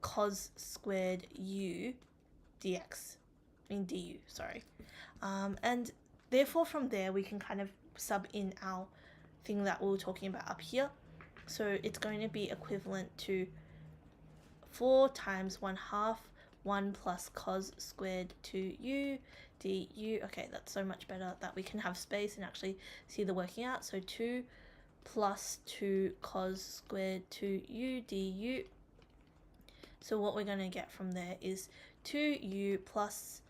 Speaker 1: cos squared u dx, du, sorry. And therefore from there we can kind of sub in our thing that we were talking about up here. So it's going to be equivalent to 4 times 1/2 1 plus cos squared 2u du. Okay, that's so much better that we can have space and actually see the working out. So 2 plus 2 cos squared 2u du. So what we're going to get from there is 2u plus,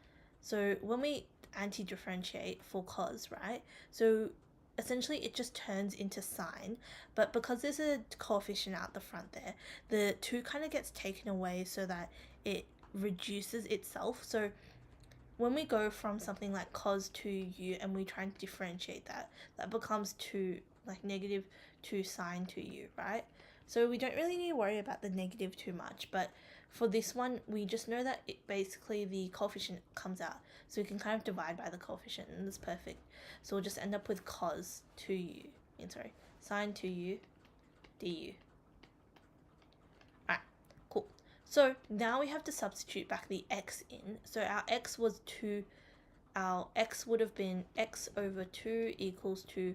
Speaker 1: so when we anti-differentiate for cos, right? So essentially it just turns into sine, but because there's a coefficient out the front there, the 2 kind of gets taken away so that it reduces itself. So when we go from something like cos 2u and we try and differentiate that becomes 2, like negative 2 sine 2u, right? So we don't really need to worry about the negative too much, but for this one, we just know that basically the coefficient comes out. So we can kind of divide by the coefficient, and that's perfect. So we'll just end up with cos 2u, sine 2u du. Alright, cool. So now we have to substitute back the x in. So our x was 2, our x would have been x over 2 equals to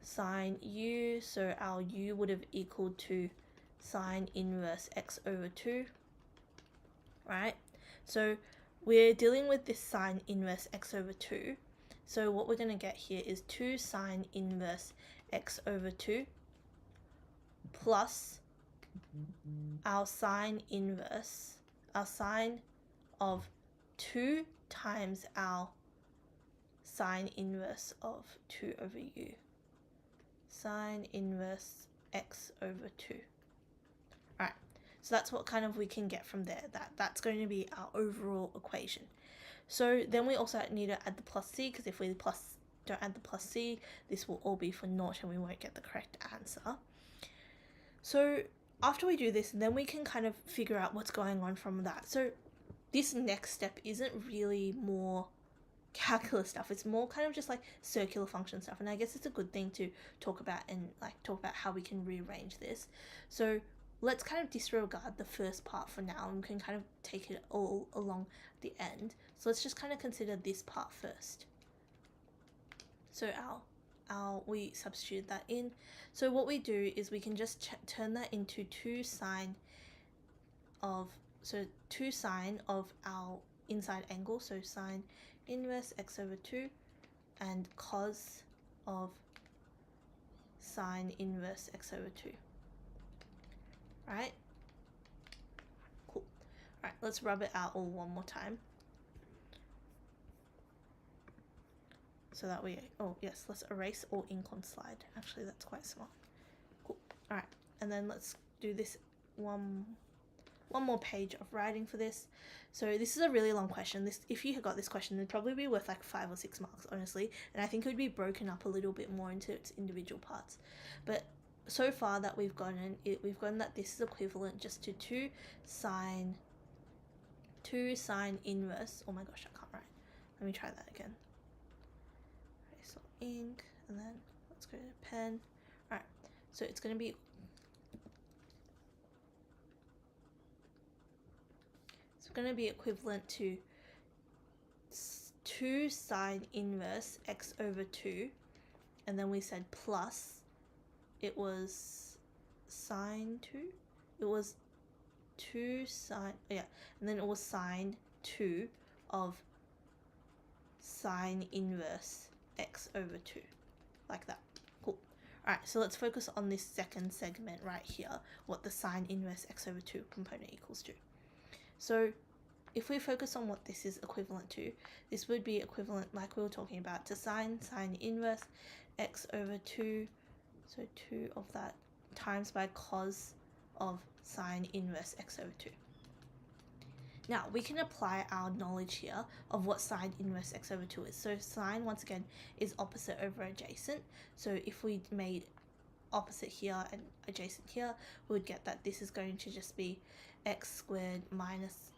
Speaker 1: sine u, so our u would have equaled to sine inverse x over 2, right? So we're dealing with this sine inverse x over 2, so what we're going to get here is 2 sine inverse x over 2 plus our sine inverse, our sine of 2 times our sine inverse of 2 over u. Sine inverse x over 2. Alright, so that's what kind of we can get from there. That's going to be our overall equation. So then we also need to add the plus c, because if we don't add the plus c, this will all be for naught and we won't get the correct answer. So after we do this, then we can kind of figure out what's going on from that. So this next step isn't really more calculus stuff, it's more kind of just like circular function stuff, and I guess it's a good thing to talk about and talk about how we can rearrange this. So let's kind of disregard the first part for now, and we can kind of take it all along the end. So let's just kind of consider this part first. So we substitute that in. So what we do is we can just turn that into 2 sine of our inside angle, so sine inverse x over 2 and cos of sine inverse x over 2. Right? Cool. Alright, let's rub it out all one more time. So that we, oh yes, let's erase all ink on slide. Actually, that's quite smart. Cool. Alright, and then let's do this one more page of writing for this. So this is a really long question. If you got this question, it'd probably be worth like 5 or 6 marks, honestly. And I think it would be broken up a little bit more into its individual parts. But so far that we've gotten that this is equivalent just to 2 sine inverse. Oh my gosh, I can't write. Let me try that again. Okay, so ink, and then let's go to pen. Alright, so it's going to be equivalent to 2 sine inverse x over 2, and then we said plus, it was sine 2, it was 2 sine, yeah, and then it was sine 2 of sine inverse x over 2, like that. Cool. Alright, so let's focus on this second segment right here, what the sine inverse x over 2 component equals to. So if we focus on what this is equivalent to, this would be equivalent, like we were talking about, to sine inverse x over 2, so 2 of that times by cos of sine inverse x over 2. Now we can apply our knowledge here of what sine inverse x over 2 is. So sine, once again, is opposite over adjacent. So if we made opposite here and adjacent here, we would get that this is going to just be x squared minus,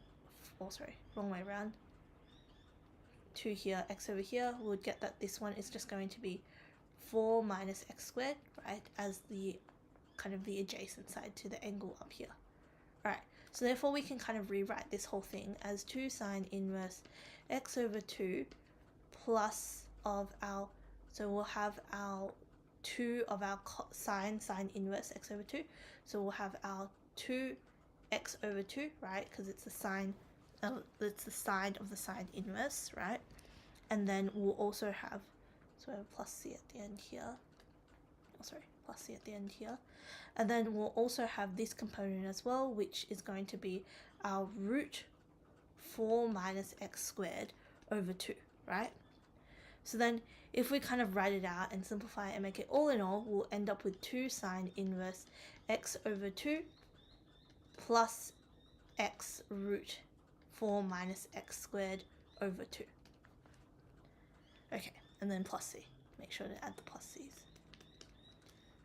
Speaker 1: oh sorry, wrong way around, 2 here, x over here. We would get that this one is just going to be 4 minus x squared, right, as the kind of the adjacent side to the angle up here. Alright, so therefore we can kind of rewrite this whole thing as 2 sine inverse x over 2 plus of our, so we'll have our 2 of our sine inverse x over 2, so we'll have our 2 x over 2, right, because it's the sine, it's the sine of the sine inverse, right, and then we'll also have, so we have plus c at the end here, oh sorry, plus c at the end here, and then we'll also have this component as well, which is going to be our root 4 minus x squared over 2, right? So then if we kind of write it out and simplify it and make it all in all, we'll end up with 2 sine inverse x over 2 plus x root 4 minus x squared over 2. Okay, and then plus c. Make sure to add the plus c's.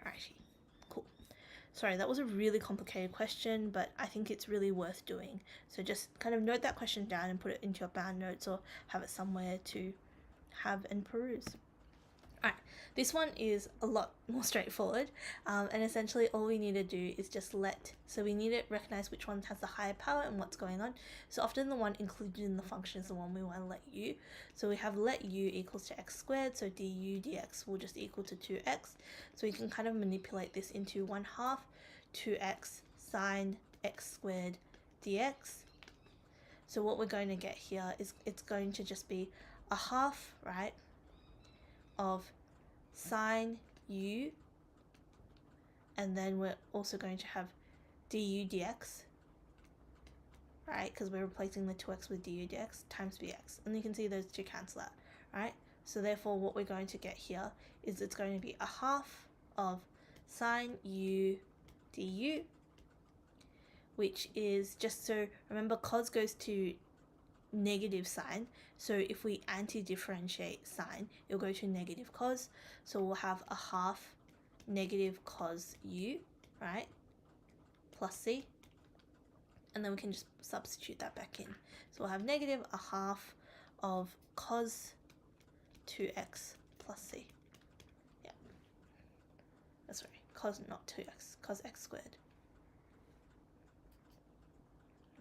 Speaker 1: Alrighty, cool. Sorry, that was a really complicated question, but I think it's really worth doing. So just kind of note that question down and put it into your bound notes or have it somewhere to have and peruse. Alright, this one is a lot more straightforward, and essentially all we need to do is just so we need to recognize which one has the higher power and what's going on. So often the one included in the function is the one we want to let u. So we have let u equals to x squared, so du dx will just equal to 2x. So we can kind of manipulate this into 1/2 2x sine x squared dx. So what we're going to get here is it's going to just be a half, right, of sine u, and then we're also going to have du dx, right, because we're replacing the 2x with du dx times bx, and you can see those two cancel out, right? So therefore what we're going to get here is it's going to be a half of sine u du, which is just, so remember cos goes to negative sine, so if we anti-differentiate sine, it'll go to negative cos, so we'll have a half negative cos u, right, plus c, and then we can just substitute that back in. So we'll have negative a half of cos 2x plus c. Yeah, that's right, cos, not 2x, cos x squared.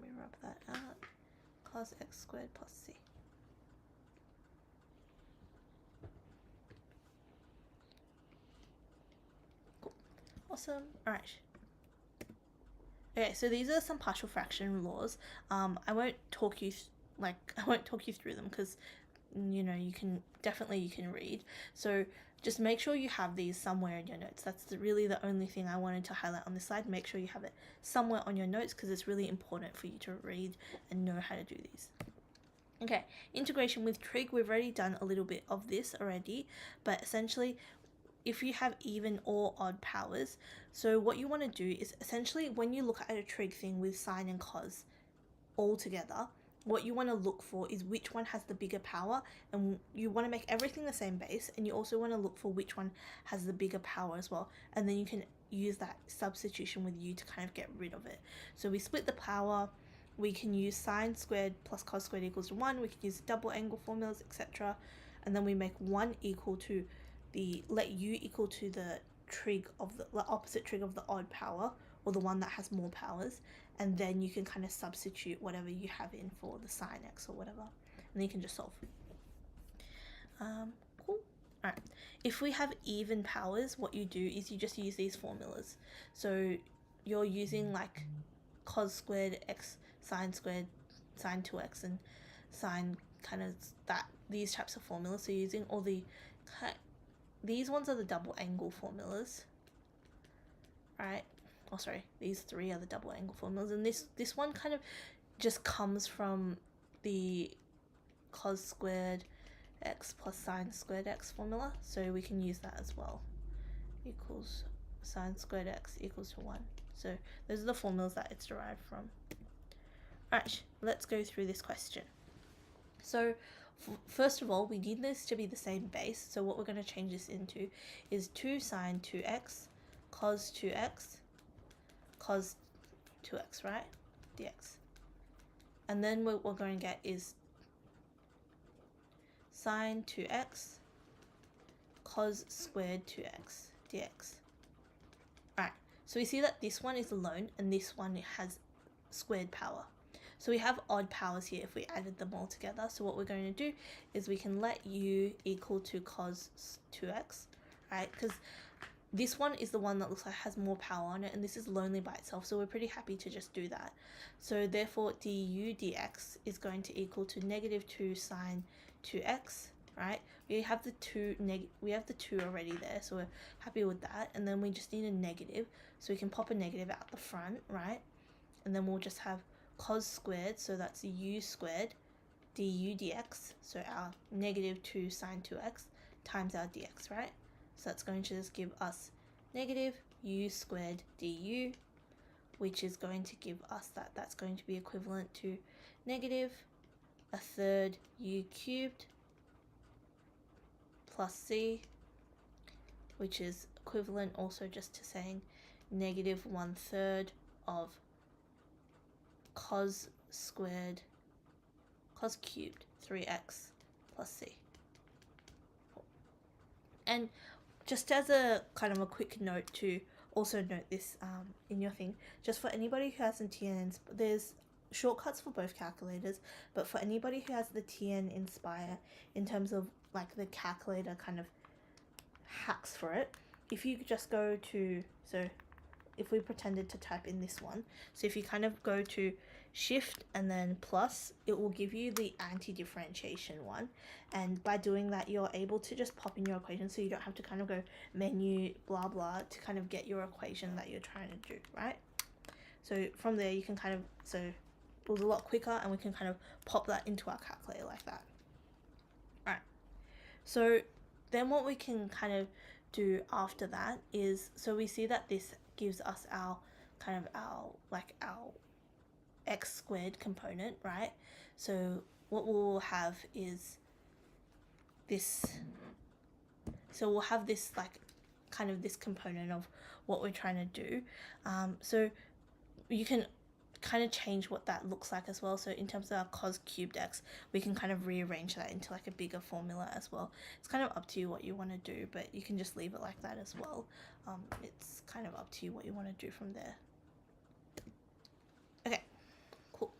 Speaker 1: Let me rub that out. Cos x squared plus c. Cool. Awesome. Alright. Okay, so these are some partial fraction laws. I won't talk you through them because you can read. So just make sure you have these somewhere in your notes. That's really the only thing I wanted to highlight on this slide. Make sure you have it somewhere on your notes because it's really important for you to read and know how to do these. Okay, integration with trig, we've already done a little bit of this already, but essentially if you have even or odd powers, so what you want to do is essentially when you look at a trig thing with sine and cos all together, what you want to look for is which one has the bigger power, and you want to make everything the same base, and you also want to look for which one has the bigger power as well, and then you can use that substitution with u to kind of get rid of it. So we split the power, we can use sine squared plus cos squared equals to 1, we can use double angle formulas, etc. And then we make 1 equal to let u equal to the trig of the opposite trig of the odd power, or the one that has more powers, and then you can kind of substitute whatever you have in for the sine x or whatever, and then you can just solve. Cool. Alright, if we have even powers, what you do is you just use these formulas. So you're using like cos squared x sine squared sine 2x and sine kind of these types of formulas. So using all these ones are the double angle formulas, right? Oh, sorry, these three are the double angle formulas, and this one kind of just comes from the cos squared x plus sine squared x formula, so we can use that as well. Equals sine squared x equals to 1. So those are the formulas that it's derived from. Alright, let's go through this question. So first of all, we need this to be the same base, so what we're going to change this into is 2 sine 2x cos 2x cos 2x, right, dx. And then what we're going to get is sine 2x cos squared 2x dx. Alright, so we see that this one is alone and this one has squared power. So we have odd powers here if we added them all together. So what we're going to do is we can let u equal to cos 2x, right? Because this one is the one that looks like has more power on it, and this is lonely by itself, so we're pretty happy to just do that. So therefore du dx is going to equal to negative 2 sine 2x, right? We have the 2 already there, so we're happy with that. And then we just need a negative, so we can pop a negative out the front, right? And then we'll just have cos squared, so that's u squared du dx, so our negative 2 sine 2x times our dx, right? So that's going to just give us negative u squared du, which is going to give us that's going to be equivalent to negative a third u cubed plus c, which is equivalent also just to saying negative 1/3 of cos cubed 3x plus c. And just as a kind of a quick note to also note this in your thing, just for anybody who has a TN, there's shortcuts for both calculators, but for anybody who has the TN Inspire, in terms of like the calculator kind of hacks for it, if you just go to, so if we pretended to type in this one, so if you kind of go to shift and then plus, it will give you the anti-differentiation one, and by doing that you're able to just pop in your equation, so you don't have to kind of go menu blah blah to kind of get your equation that you're trying to do, right? So from there you can kind of, so it was a lot quicker and we can kind of pop that into our calculator like that. Alright, so then what we can kind of do after that is, so we see that this gives us our kind of our x squared component, right? So what we'll have is this, so we'll have this like kind of this component of what we're trying to do. So you can kind of change what that looks like as well. So in terms of our cos cubed x, we can kind of rearrange that into like a bigger formula as well. It's kind of up to you what you want to do, but you can just leave it like that as well. It's kind of up to you what you want to do from there. Okay, cool.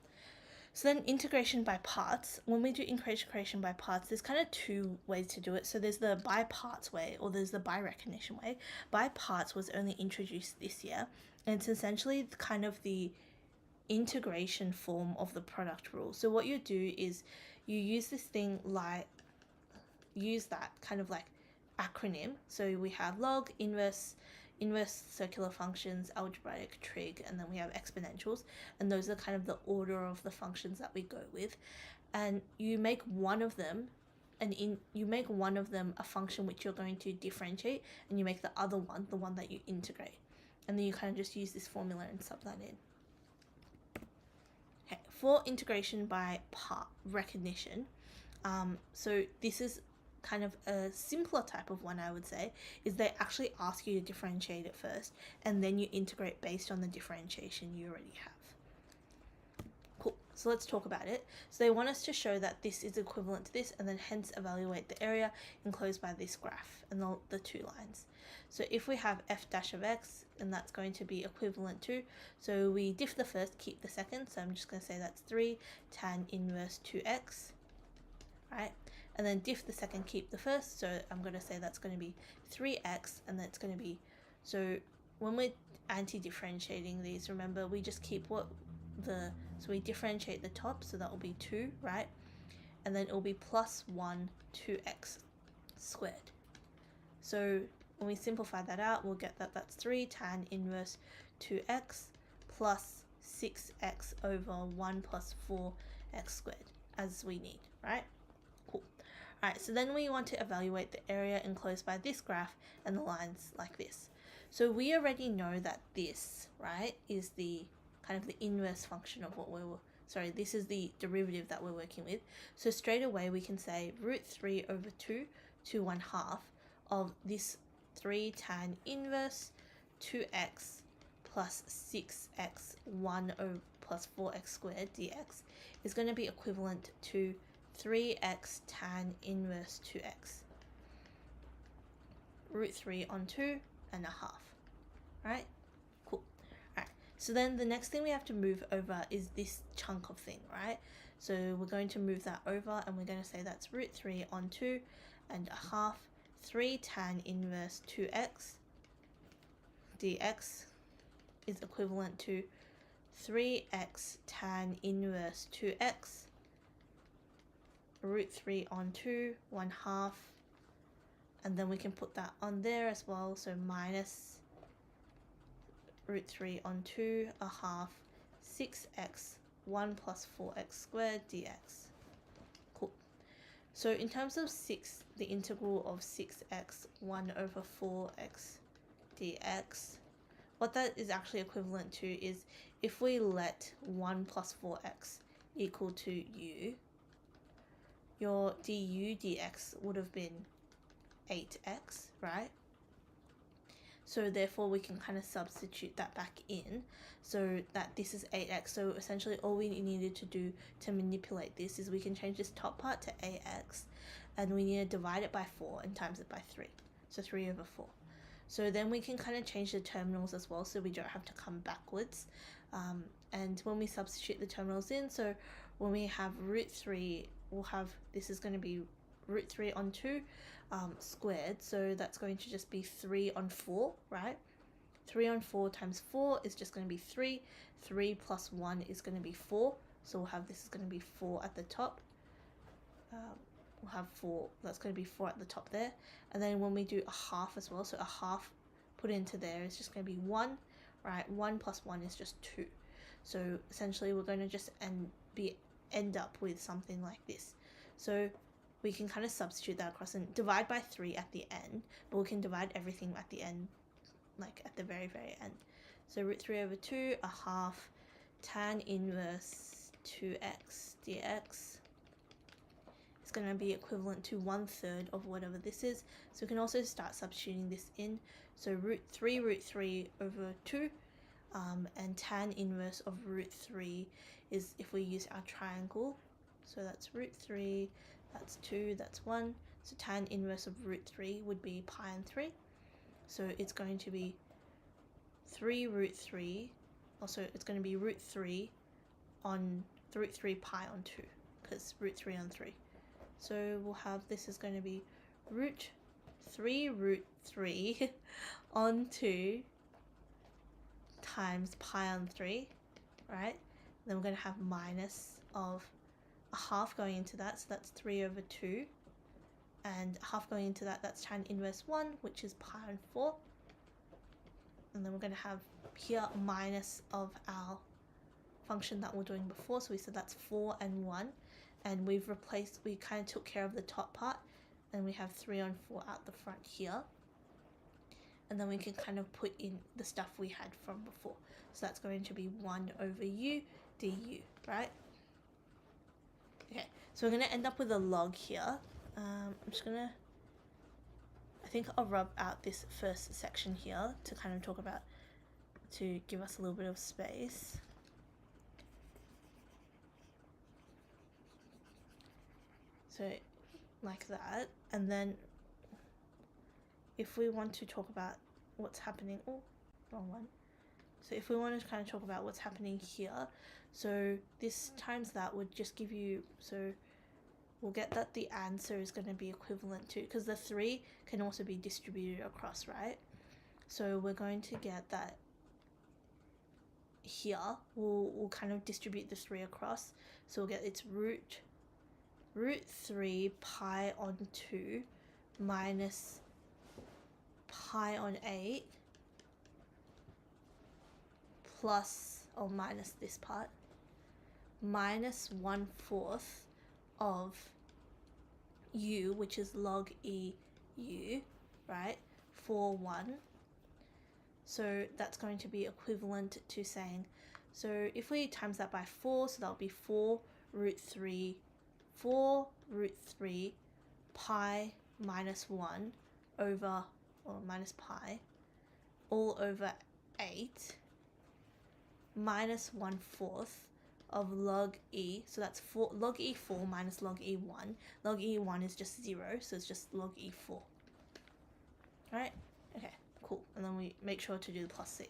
Speaker 1: So then integration by parts. When we do integration by parts, there's kind of two ways to do it. So there's the by parts way, or there's the by recognition way. By parts was only introduced this year, and it's essentially kind of the integration form of the product rule. So what you do is you use this thing like, use that kind of like acronym. So we have log, inverse circular functions, algebraic, trig, and then we have exponentials, and those are kind of the order of the functions that we go with. And you make one of them a function which you're going to differentiate, and you make the other one the one that you integrate, and then you kind of just use this formula and sub that in. Okay, for integration by part recognition, so this is kind of a simpler type of one, I would say, is they actually ask you to differentiate it first, and then you integrate based on the differentiation you already have. Cool, so let's talk about it. So they want us to show that this is equivalent to this, and then hence evaluate the area enclosed by this graph and the two lines. So if we have f dash of x, and that's going to be equivalent to, so we diff the first, keep the second, so I'm just going to say that's 3 tan inverse 2x, right? And then diff the second, keep the first, so I'm going to say that's going to be 3x, and that's going to be, so when we're anti-differentiating these, remember we just keep so we differentiate the top, so that will be 2, right? And then it will be plus 1 2x squared. So when we simplify that out, we'll get that that's 3 tan inverse 2x plus 6x over 1 plus 4x squared, as we need, right? Cool. Alright, so then we want to evaluate the area enclosed by this graph and the lines like this. So we already know that this, right, is the kind of the inverse function of what this is the derivative that we're working with. So straight away we can say root 3 over 2 to 1/2 of this 3 tan inverse 2x plus 6x 1 over plus 4x squared dx is going to be equivalent to 3x tan inverse 2x root 3 on 2 and 1/2, right? Cool. Alright, so then the next thing we have to move over is this chunk of thing, right? So we're going to move that over, and we're going to say that's root 3 on 2 and 1/2 3 tan inverse 2x dx is equivalent to 3x tan inverse 2x root 3 on 2 1/2, and then we can put that on there as well, so minus root 3 on 2 1/2 6x 1 plus 4x squared dx. Cool. So in terms of 6, the integral of 6x 1 over 4x dx, what that is actually equivalent to is if we let 1 plus 4x equal to u, your du dx would have been 8x, right? So therefore we can kind of substitute that back in so that this is 8x. So essentially all we needed to do to manipulate this is we can change this top part to 8x, and we need to divide it by 4 and times it by 3. So 3 over 4. So then we can kind of change the terminals as well, so we don't have to come backwards. And when we substitute the terminals in, so when we have root 3, we'll have, this is going to be root 3 on 2 squared, so that's going to just be 3 on 4, right? 3 on 4 times 4 is just going to be 3. 3 plus 1 is going to be 4, so we'll have, this is going to be 4 at the top. We'll have 4, that's going to be 4 at the top there. And then when we do a half as well, so a half put into there is just going to be 1, right? 1 plus 1 is just 2. So essentially we're going to just end up with something like this. So we can kind of substitute that across and divide by 3 at the end, but we can divide everything at the end, like at the very, very end. So root 3 over 2, a half, tan inverse 2x dx is going to be equivalent to 1/3 of whatever this is. So we can also start substituting this in. So root 3 over 2, and tan inverse of root 3 is, if we use our triangle, so that's root 3, that's 2, that's 1. So tan inverse of root 3 would be pi on 3. So it's going to be 3 root 3. Also, it's going to be root 3 on root 3 pi on 2, because root 3 on 3. So we'll have, this is going to be root 3 on 2 times pi on 3, right? Then we're going to have minus of a half going into that, so that's 3 over 2, and a half going into that, that's tan inverse 1, which is pi on 4. And then we're going to have here minus of our function that we're doing before, so we said that's 4 and 1, and we've replaced, we kind of took care of the top part, and we have 3 on 4 out the front here. And then we can kind of put in the stuff we had from before. So that's going to be 1 over u du, right? Okay, so we're going to end up with a log here. I'm just going to, I think I'll rub out this first section here to kind of talk about, to give us a little bit of space. So like that, and then if we want to talk about what's happening, oh, wrong one. So if we want to kind of talk about what's happening here, so this times that would just give you, so we'll get that the answer is going to be equivalent to, because the 3 can also be distributed across, right? So we're going to get that here, we'll kind of distribute the 3 across, so we'll get its root 3 pi on 2 minus pi on 8 plus, or minus this part, minus 1/4 of u, which is log e u, right, for 1. So that's going to be equivalent to saying, so if we times that by 4, so that'll be 4 root 3 pi minus 1 over, or minus pi, all over 8 minus 1/4 of log e, so that's 4, log e4 minus log e1. Log e1 is just 0, so it's just log e4. Right? Okay, cool. And then we make sure to do the plus c.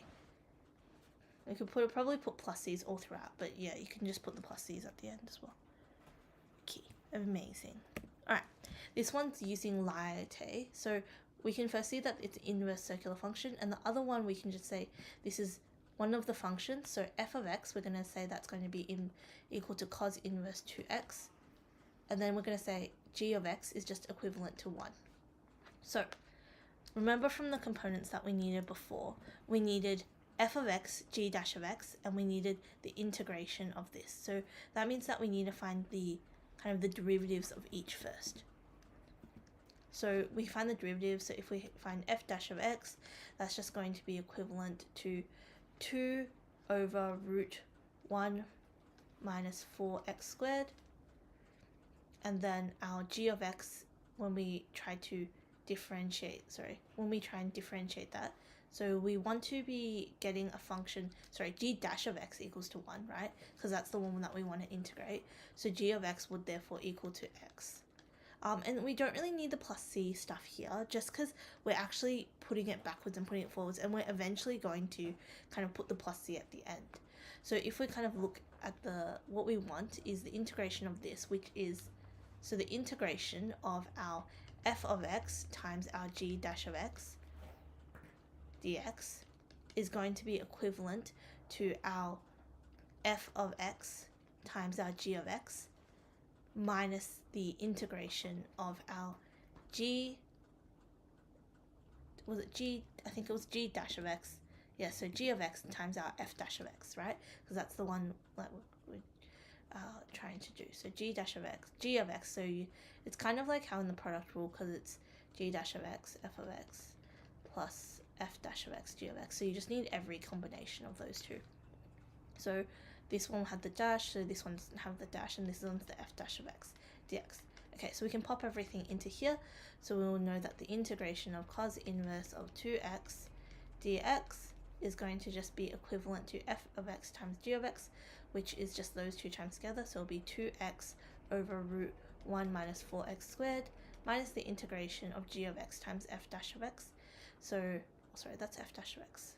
Speaker 1: We could probably put plus c's all throughout, but yeah, you can just put the plus c's at the end as well. Okay, amazing. Alright, this one's using Lyautey, so we can first see that it's inverse circular function, and the other one we can just say this is one of the functions, so f of x, we're going to say that's going to be equal to cos inverse 2x, and then we're going to say g of x is just equivalent to 1. So remember from the components that we needed before, we needed f of x, g dash of x, and we needed the integration of this. So that means that we need to find the kind of the derivatives of each first. So we find the derivatives, so if we find f dash of x, that's just going to be equivalent to 2 over root 1 minus 4x squared, and then our g of x, when we try and differentiate that, So we want to be getting a function, g dash of x equals to 1, right? Because that's the one that we want to integrate. So g of x would therefore equal to x. And we don't really need the plus c stuff here, just because we're actually putting it backwards and putting it forwards, and we're eventually going to kind of put the plus c at the end. So if we kind of look at what we want is the integration of this, which is, so the integration of our f of x times our g dash of x dx is going to be equivalent to our f of x times our g of x minus the integration of our g, was it g, I think it was g dash of x, yeah, so g of x times our f dash of x, right? Because that's the one that we're trying to do. So g dash of x, so it's kind of like how in the product rule, because it's g dash of x, f of x, plus f dash of x, g of x. So you just need every combination of those two. So this one had the dash, so this one doesn't have the dash, and this one's the f dash of x dx. Okay, so we can pop everything into here. So we will know that the integration of cos inverse of 2x dx is going to just be equivalent to f of x times g of x, which is just those two times together. So it'll be 2x over root 1 minus 4x squared minus the integration of g of x times f dash of x. So, sorry, that's f dash of x.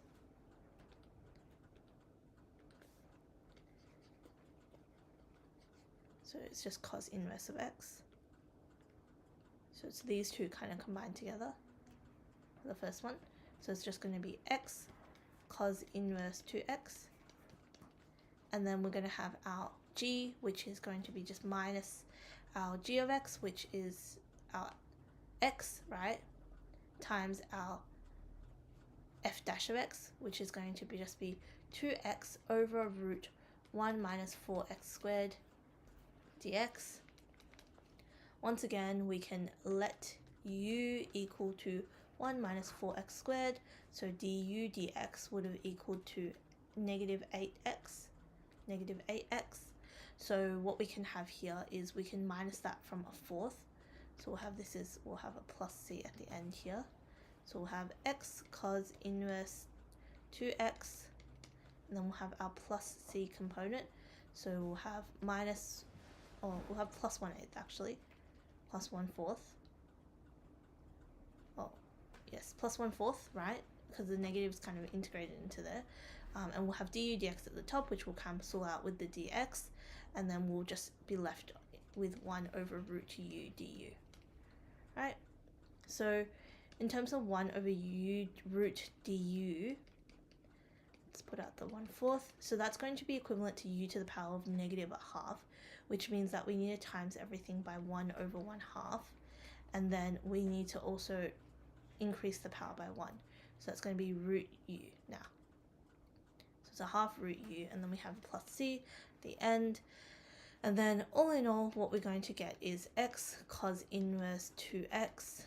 Speaker 1: So it's just cos inverse of x. So it's these two kind of combined together, the first one. So it's just going to be x cos inverse 2x. And then we're going to have our g, which is going to be just minus our g of x, which is our x, right, times our f dash of x, which is going to be just be 2x over root 1 minus 4x squared dx. Once again, we can let u equal to 1 minus 4x squared, so du dx would have equaled to negative 8x. So what we can have here is we can minus that from a fourth. So we'll have a plus c at the end here. So we'll have x cos inverse 2x, and then we'll have our plus c component. So we'll have we'll have plus 1/8 actually, plus 1/4. Oh, yes, plus 1/4, right? Because the negative is kind of integrated into there. And we'll have du dx at the top, which will cancel out with the dx, and then we'll just be left with 1 over root u du. Right? So in terms of 1 over u root du, let's put out the 1/4. So that's going to be equivalent to u to the power of negative a half, which means that we need to times everything by 1 over 1/2. And then we need to also increase the power by 1. So that's going to be root u now. So it's a half root u, and then we have a plus c at the end. And then all in all, what we're going to get is x cos inverse 2x.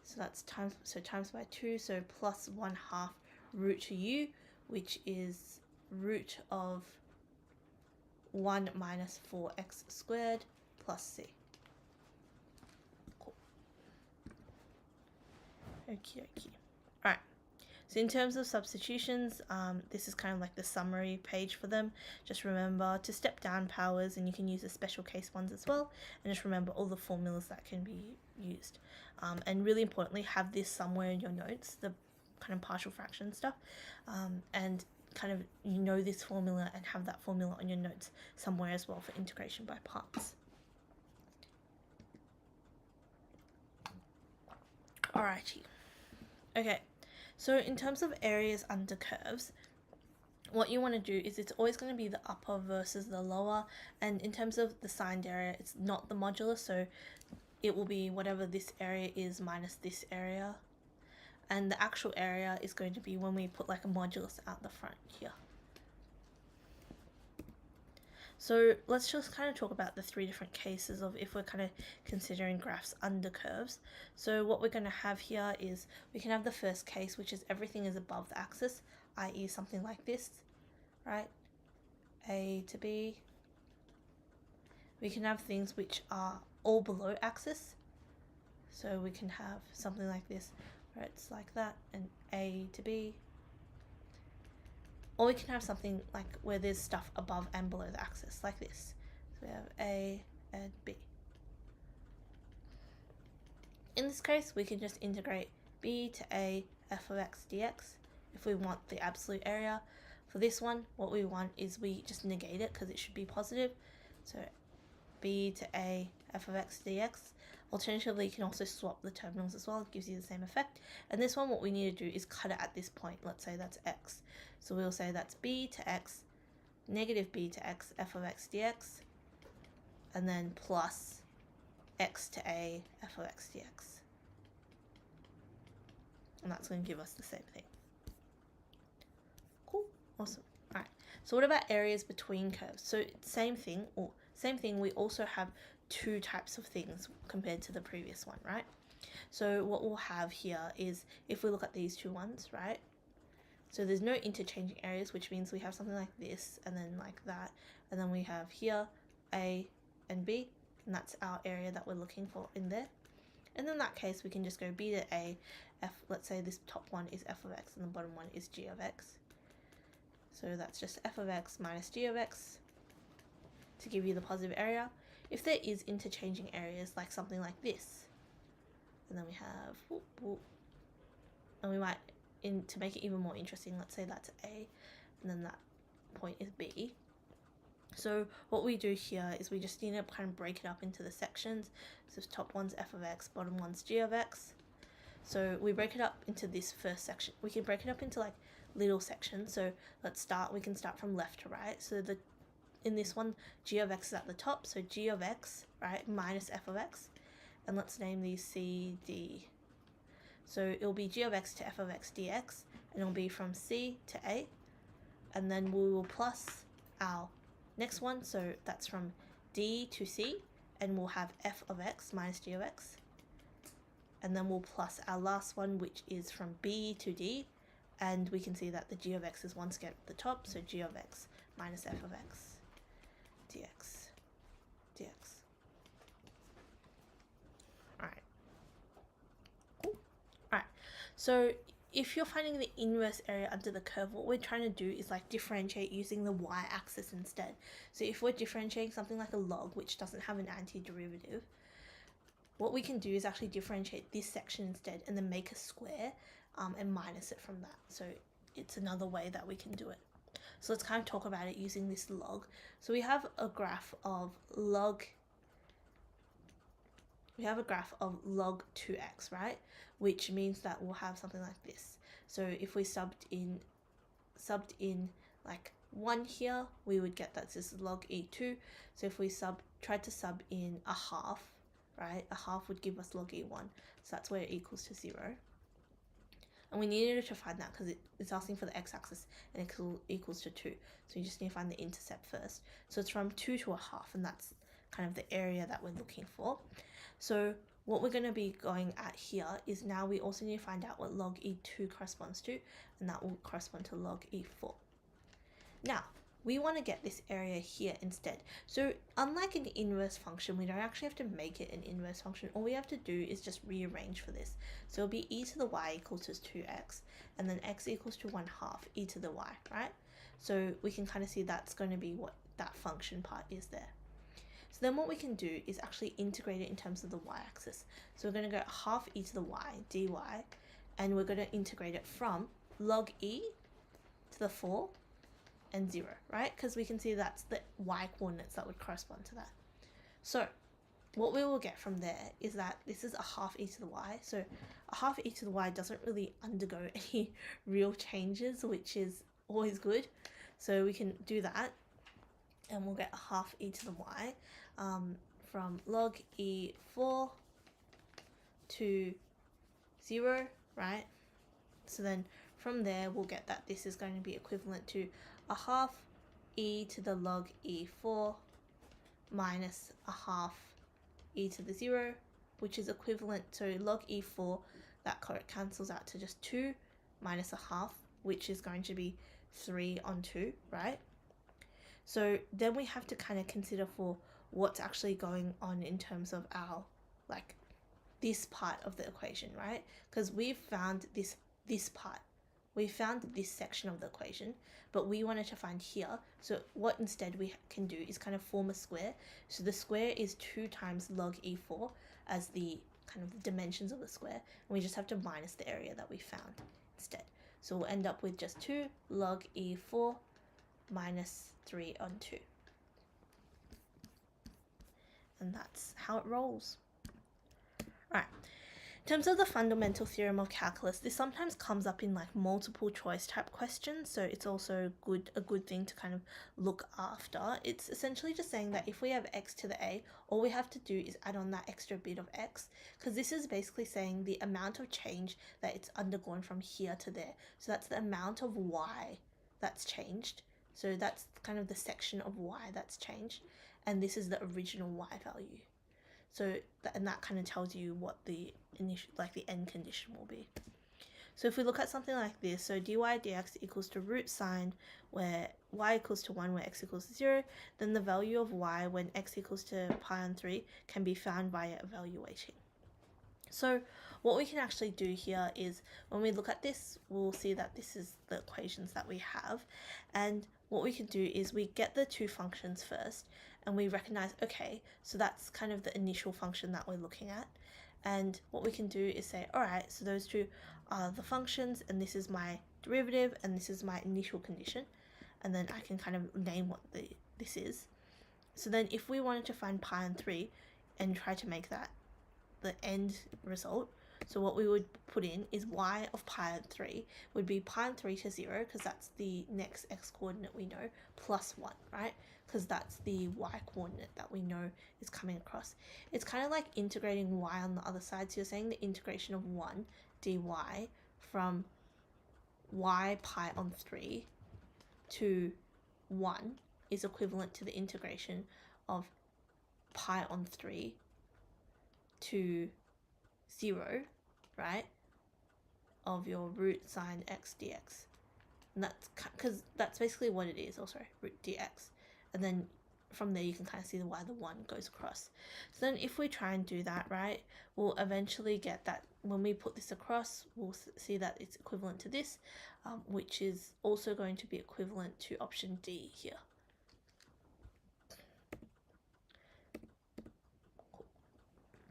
Speaker 1: So that's times by 2, so plus 1/2 root u, which is root of 1 minus 4x squared plus c. Cool. Okie dokie. Alright, so in terms of substitutions, this is kind of like the summary page for them. Just remember to step down powers, and you can use the special case ones as well, and just remember all the formulas that can be used. And really importantly, have this somewhere in your notes, the kind of partial fraction stuff, and kind of this formula and have that formula on your notes somewhere as well for integration by parts. Alrighty. Okay, so in terms of areas under curves, what you want to do is it's always going to be the upper versus the lower, and in terms of the signed area, it's not the modulus, so it will be whatever this area is minus this area. And the actual area is going to be when we put like a modulus out the front here. So let's just kind of talk about the 3 different cases of if we're kind of considering graphs under curves. So what we're going to have here is we can have the first case, which is everything is above the axis, i.e. something like this, right? A to B. We can have things which are all below axis. So we can have something like this, where it's like that, and A to B. Or we can have something like where there's stuff above and below the axis, like this. So we have A and B. In this case, we can just integrate B to A f of x dx if we want the absolute area. For this one, what we want is we just negate it because it should be positive. So B to A f of x dx. Alternatively, you can also swap the terminals as well. It gives you the same effect. And this one, what we need to do is cut it at this point. Let's say that's x. So we'll say that's B to x, negative B to x f of x dx, and then plus x to A f of x dx. And that's going to give us the same thing. Cool. Awesome. All right. So what about areas between curves? So same thing, we also have two types of things compared to the previous one, right? So what we'll have here is, if we look at these two ones, right? So there's no interchanging areas, which means we have something like this and then like that. And then we have here A and B, and that's our area that we're looking for in there. And in that case, we can just go B to A, f, let's say this top one is f of x and the bottom one is g of x. So that's just f of x minus g of x to give you the positive area. If there is interchanging areas, like something like this, and then we have, and we might, to make it even more interesting, let's say that's A, and then that point is B. So what we do here is we just need to kind of break it up into the sections. So top one's f of x, bottom one's g of x. So we break it up into this first section. We can break it up into like little sections. So we can start from left to right. So in this one, g of x is at the top. So g of x, right, minus f of x. And let's name these C, D. So it'll be g of x to f of x dx, and it'll be from C to A. And then we will plus our next one, so that's from D to C, and we'll have f of x minus g of x. And then we'll plus our last one, which is from B to D, and we can see that the g of x is once again at the top, so g of x minus f of x dx. Alright. Cool. Alright, so if you're finding the inverse area under the curve, what we're trying to do is like differentiate using the y-axis instead. So if we're differentiating something like a log, which doesn't have an antiderivative, what we can do is actually differentiate this section instead and then make a square and minus it from that. So it's another way that we can do it. So let's kind of talk about it using this log. So we have a graph of log 2x, right? Which means that we'll have something like this. So if we subbed in like 1 here, we would get that this is log e2. So if we tried to sub in a half, right? A half would give us log e1. So that's where it equals to 0. And we needed to find that because it's asking for the x-axis and it equals to 2. So you just need to find the intercept first. So it's from 2 to a half, and that's kind of the area that we're looking for. So what we're going to be going at here is now we also need to find out what log e2 corresponds to, and that will correspond to log e4. Now, we want to get this area here instead. So unlike an inverse function, we don't actually have to make it an inverse function. All we have to do is just rearrange for this. So it'll be e to the y equals to 2x, and then x equals to 1/2 e to the y, right? So we can kind of see that's going to be what that function part is there. So then what we can do is actually integrate it in terms of the y-axis. So we're going to go 1/2 e to the y dy, and we're going to integrate it from log e to the 4 and 0, right? Because we can see that's the y coordinates that would correspond to that. So what we will get from there is that this is 1/2 e to the y. So 1/2 e to the y doesn't really undergo any real changes, which is always good. So we can do that, and we'll get 1/2 e to the y from log e4 to 0, right? So then from there, we'll get that this is going to be equivalent to 1/2 e to the log e4 minus 1/2 e to the 0, which is equivalent to log e4, that cancels out to just 2 minus 1/2, which is going to be 3 on 2, right? So then we have to kind of consider for what's actually going on in terms of our like this part of the equation, right? Because we've found this part. We found this section of the equation, but we wanted to find here. So what instead we can do is kind of form a square. So the square is 2 times log E4 as the kind of the dimensions of the square. And we just have to minus the area that we found instead. So we'll end up with just 2 log E4 minus 3 on 2. And that's how it rolls. All right. In terms of the fundamental theorem of calculus, this sometimes comes up in like multiple choice type questions, so it's also a good thing to kind of look after. It's essentially just saying that if we have x to the a, all we have to do is add on that extra bit of x, because this is basically saying the amount of change that it's undergone from here to there. So that's the amount of y that's changed. So that's kind of the section of y that's changed, and this is the original y value. So that kind of tells you what the initial, like the end condition will be. So if we look at something like this, so dy dx equals to root sine where y equals to 1 where x equals to 0, then the value of y when x equals to pi on 3 can be found via evaluating. So what we can actually do here is when we look at this, we'll see that this is the equations that we have. And what we can do is we get the two functions first and we recognize, okay, so that's kind of the initial function that we're looking at. And what we can do is say, all right, so those two are the functions and this is my derivative and this is my initial condition. And then I can kind of name what this is. So then if we wanted to find pi on 3 and try to make that the end result, so what we would put in is y of pi on 3 would be pi on 3 to 0, because that's the next x coordinate we know, plus 1, right? Because that's the y coordinate that we know is coming across. It's kind of like integrating y on the other side. So you're saying the integration of 1 dy from y pi on 3 to 1 is equivalent to the integration of pi on 3 to 0, right, of your root sine x dx. And that's because that's basically what it is. Oh, sorry, root dx. And then from there you can kind of see why the 1 goes across. So then if we try and do that, right, we'll eventually get that when we put this across, we'll see that it's equivalent to this, which is also going to be equivalent to option D here.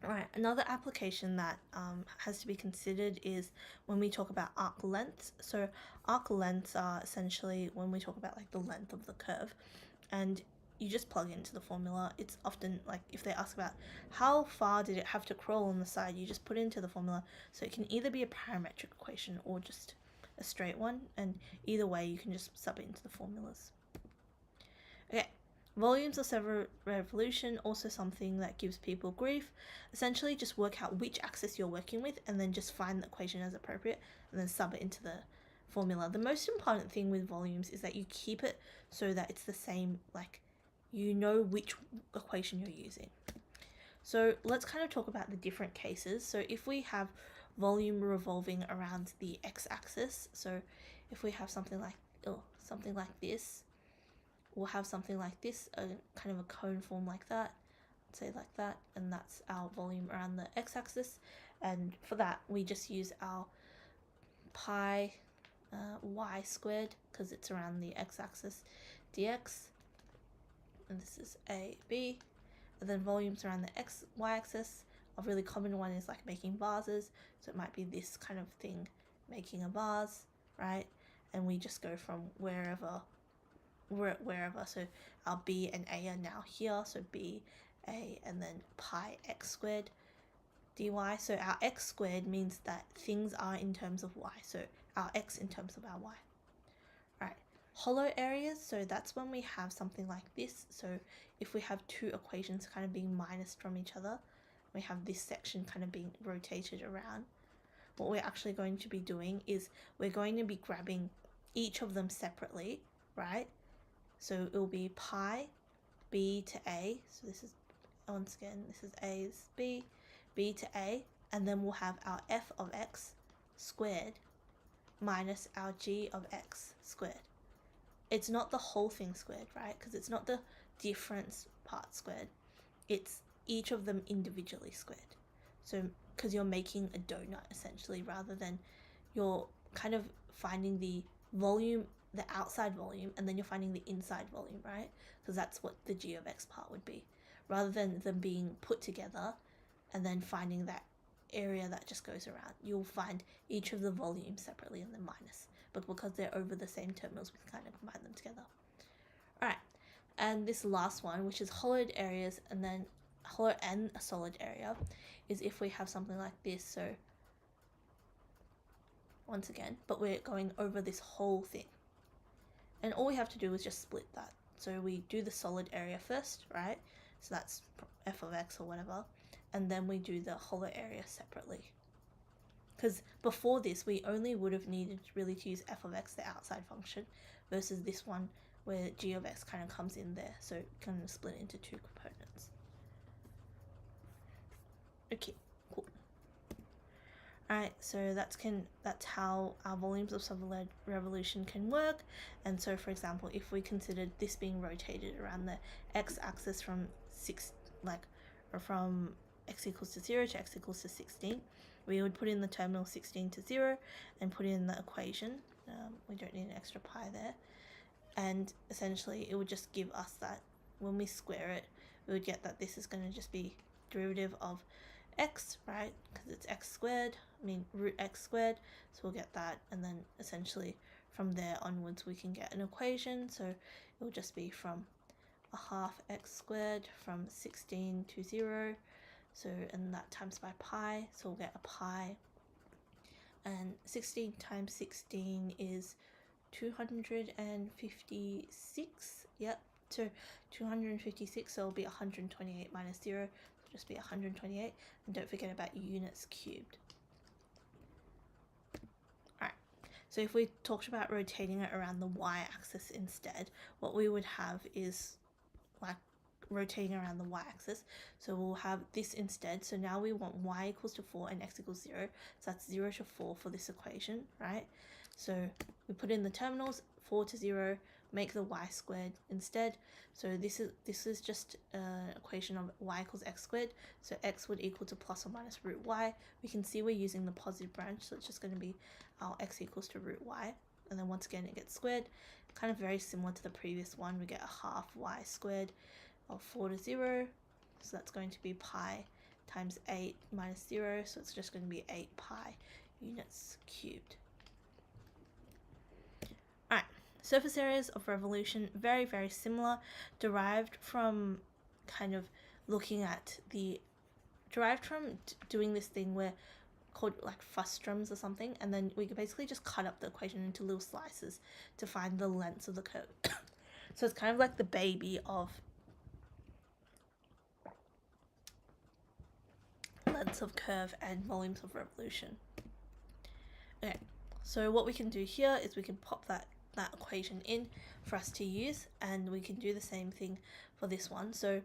Speaker 1: Alright, another application that has to be considered is when we talk about arc lengths. So arc lengths are essentially when we talk about like the length of the curve, and you just plug into the formula. It's often like if they ask about how far did it have to crawl on the side, you just put into the formula. So it can either be a parametric equation or just a straight one, and either way you can just sub it into the formulas. Okay. Volumes of several revolution, also something that gives people grief. Essentially just work out which axis you're working with and then just find the equation as appropriate and then sub it into the formula. The most important thing with volumes is that you keep it so that it's the same, like you know which equation you're using. So let's kind of talk about the different cases. So if we have volume revolving around the x-axis, so if we have something like this, we'll have something like this, a kind of a cone form like that, say like that, and that's our volume around the x-axis. And for that we just use our pi y squared because it's around the x-axis dx, and this is a b. And then volumes around the y-axis, a really common one is like making vases, so it might be this kind of thing, making a vase, right? And we just go from wherever, so our b and a are now here, so b, a, and then pi x squared dy. So our x squared means that things are in terms of y, so our x in terms of our y. Right, hollow areas, so that's when we have something like this. So if we have two equations kind of being minused from each other, we have this section kind of being rotated around, what we're actually going to be doing is we're going to be grabbing each of them separately, right? So it will be pi b to a, so this is, once again, this is a, this is b to a, and then we'll have our f of x squared minus our g of x squared. It's not the whole thing squared, right? Because it's not the difference part squared. It's each of them individually squared. So because you're making a donut essentially, rather than you're kind of finding the volume, the outside volume, and then you're finding the inside volume, right? Because that's what the g of x part would be, rather than them being put together and then finding that area that just goes around. You'll find each of the volumes separately and then minus, but because they're over the same terminals, we can kind of combine them together. All right, and this last one, which is hollowed areas and then hollow and a solid area, is if we have something like this. So once again, but we're going over this whole thing, and all we have to do is just split that. So we do the solid area first, right? So that's f of x or whatever, and then we do the hollow area separately. Because before this, we only would have needed really to use f of x, the outside function, versus this one where g of x kind of comes in there. So it can split into two components. Okay, cool. Alright, so that's how our volumes of solid revolution can work. And so, for example, if we considered this being rotated around the x-axis from from x equals to 0 to x equals to 16, we would put in the terminal 16 to 0 and put in the equation. We don't need an extra pi there. And essentially, it would just give us that. When we square it, we would get that this is going to just be derivative of x, right? Because it's x squared, root x squared, so we'll get that, and then essentially from there onwards we can get an equation. So it will just be from a half x squared from 16 to 0, so, and that times by pi, so we'll get a pi, and 16 times 16 is 256, yep, so 256, so it'll be 128 minus 0, so just be 128, and don't forget about units cubed. Alright, so if we talked about rotating it around the y-axis instead, what we would have is like rotating around the y-axis, so we'll have this instead. So now we want y equals to 4 and x equals 0, so that's 0 to 4 for this equation, right? So we put in the terminals, 4 to 0, make the y squared instead. So this is just an equation of y equals x squared, so x would equal to plus or minus root y. We can see we're using the positive branch, so it's just going to be our x equals to root y, and then once again it gets squared, kind of very similar to the previous one. We get a half y squared of 4 to 0, so that's going to be pi times 8 minus 0, so it's just going to be 8 pi units cubed. Alright, surface areas of revolution, very, very similar, derived from kind of looking at doing this thing where called like frustrums or something, and then we can basically just cut up the equation into little slices to find the lengths of the curve. So it's kind of like the baby of lengths of curve and volumes of revolution. Okay, so what we can do here is we can pop that equation in for us to use, and we can do the same thing for this one. So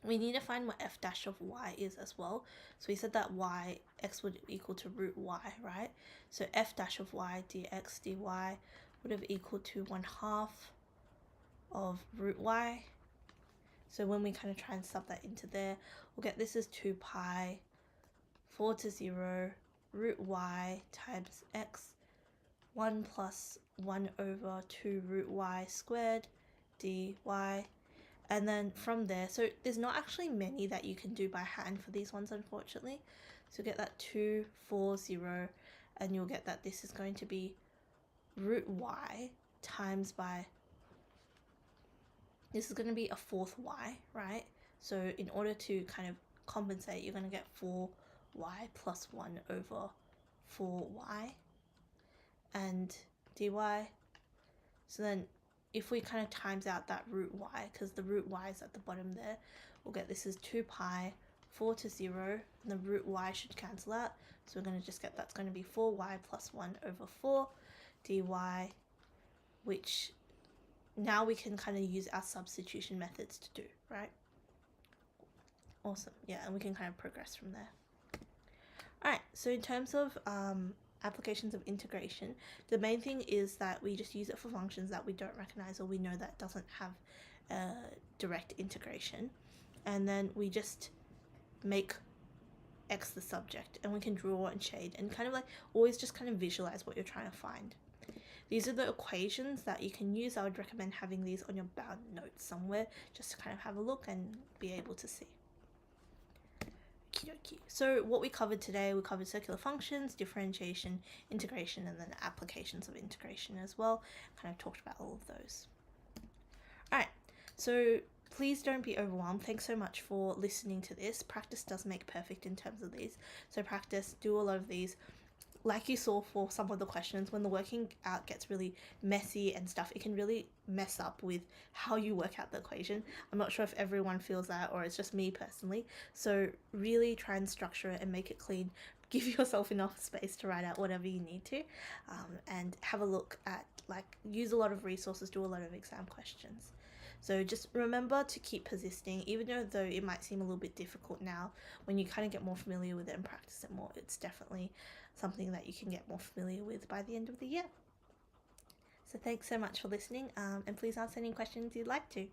Speaker 1: we need to find what f dash of y is as well. So we said that x would equal to root y, right? So f dash of y dx dy would have equaled to 1/2 of root y. So when we kind of try and sub that into there, we'll get this as 2 pi 4 to 0 root y times x 1 plus 1 over 2 root y squared dy. And then from there, so there's not actually many that you can do by hand for these ones, unfortunately. So get that 2, 4, 0, and you'll get that this is going to be root y times by, this is going to be a 4th y, right? So in order to kind of compensate, you're going to get 4y plus 1 over 4y and dy. So then if we kind of times out that root y, because the root y is at the bottom there, we'll get this is 2 pi 4 to 0, and the root y should cancel out, so we're going to just get that's going to be 4y plus 1 over 4 dy, which now we can kind of use our substitution methods to do, right? Awesome. Yeah, and we can kind of progress from there. Alright, so in terms of applications of integration, the main thing is that we just use it for functions that we don't recognize or we know that doesn't have direct integration, and then we just make X the subject, and we can draw and shade and kind of like always just kind of visualize what you're trying to find. These are the equations that you can use. I would recommend having these on your bound notes somewhere just to kind of have a look and be able to see. Okie. So what we covered today, we covered circular functions, differentiation, integration, and then applications of integration as well. Kind of talked about all of those. All right, so please don't be overwhelmed. Thanks so much for listening to this. Practice does make perfect in terms of these. So practice, do a lot of these. Like you saw for some of the questions, when the working out gets really messy and stuff, it can really mess up with how you work out the equation. I'm not sure if everyone feels that or it's just me personally. So really try and structure it and make it clean. Give yourself enough space to write out whatever you need to, and have a look at, like, use a lot of resources, do a lot of exam questions. So just remember to keep persisting, even though it might seem a little bit difficult now. When you kind of get more familiar with it and practice it more, it's definitely something that you can get more familiar with by the end of the year. So thanks so much for listening, and please ask any questions you'd like to.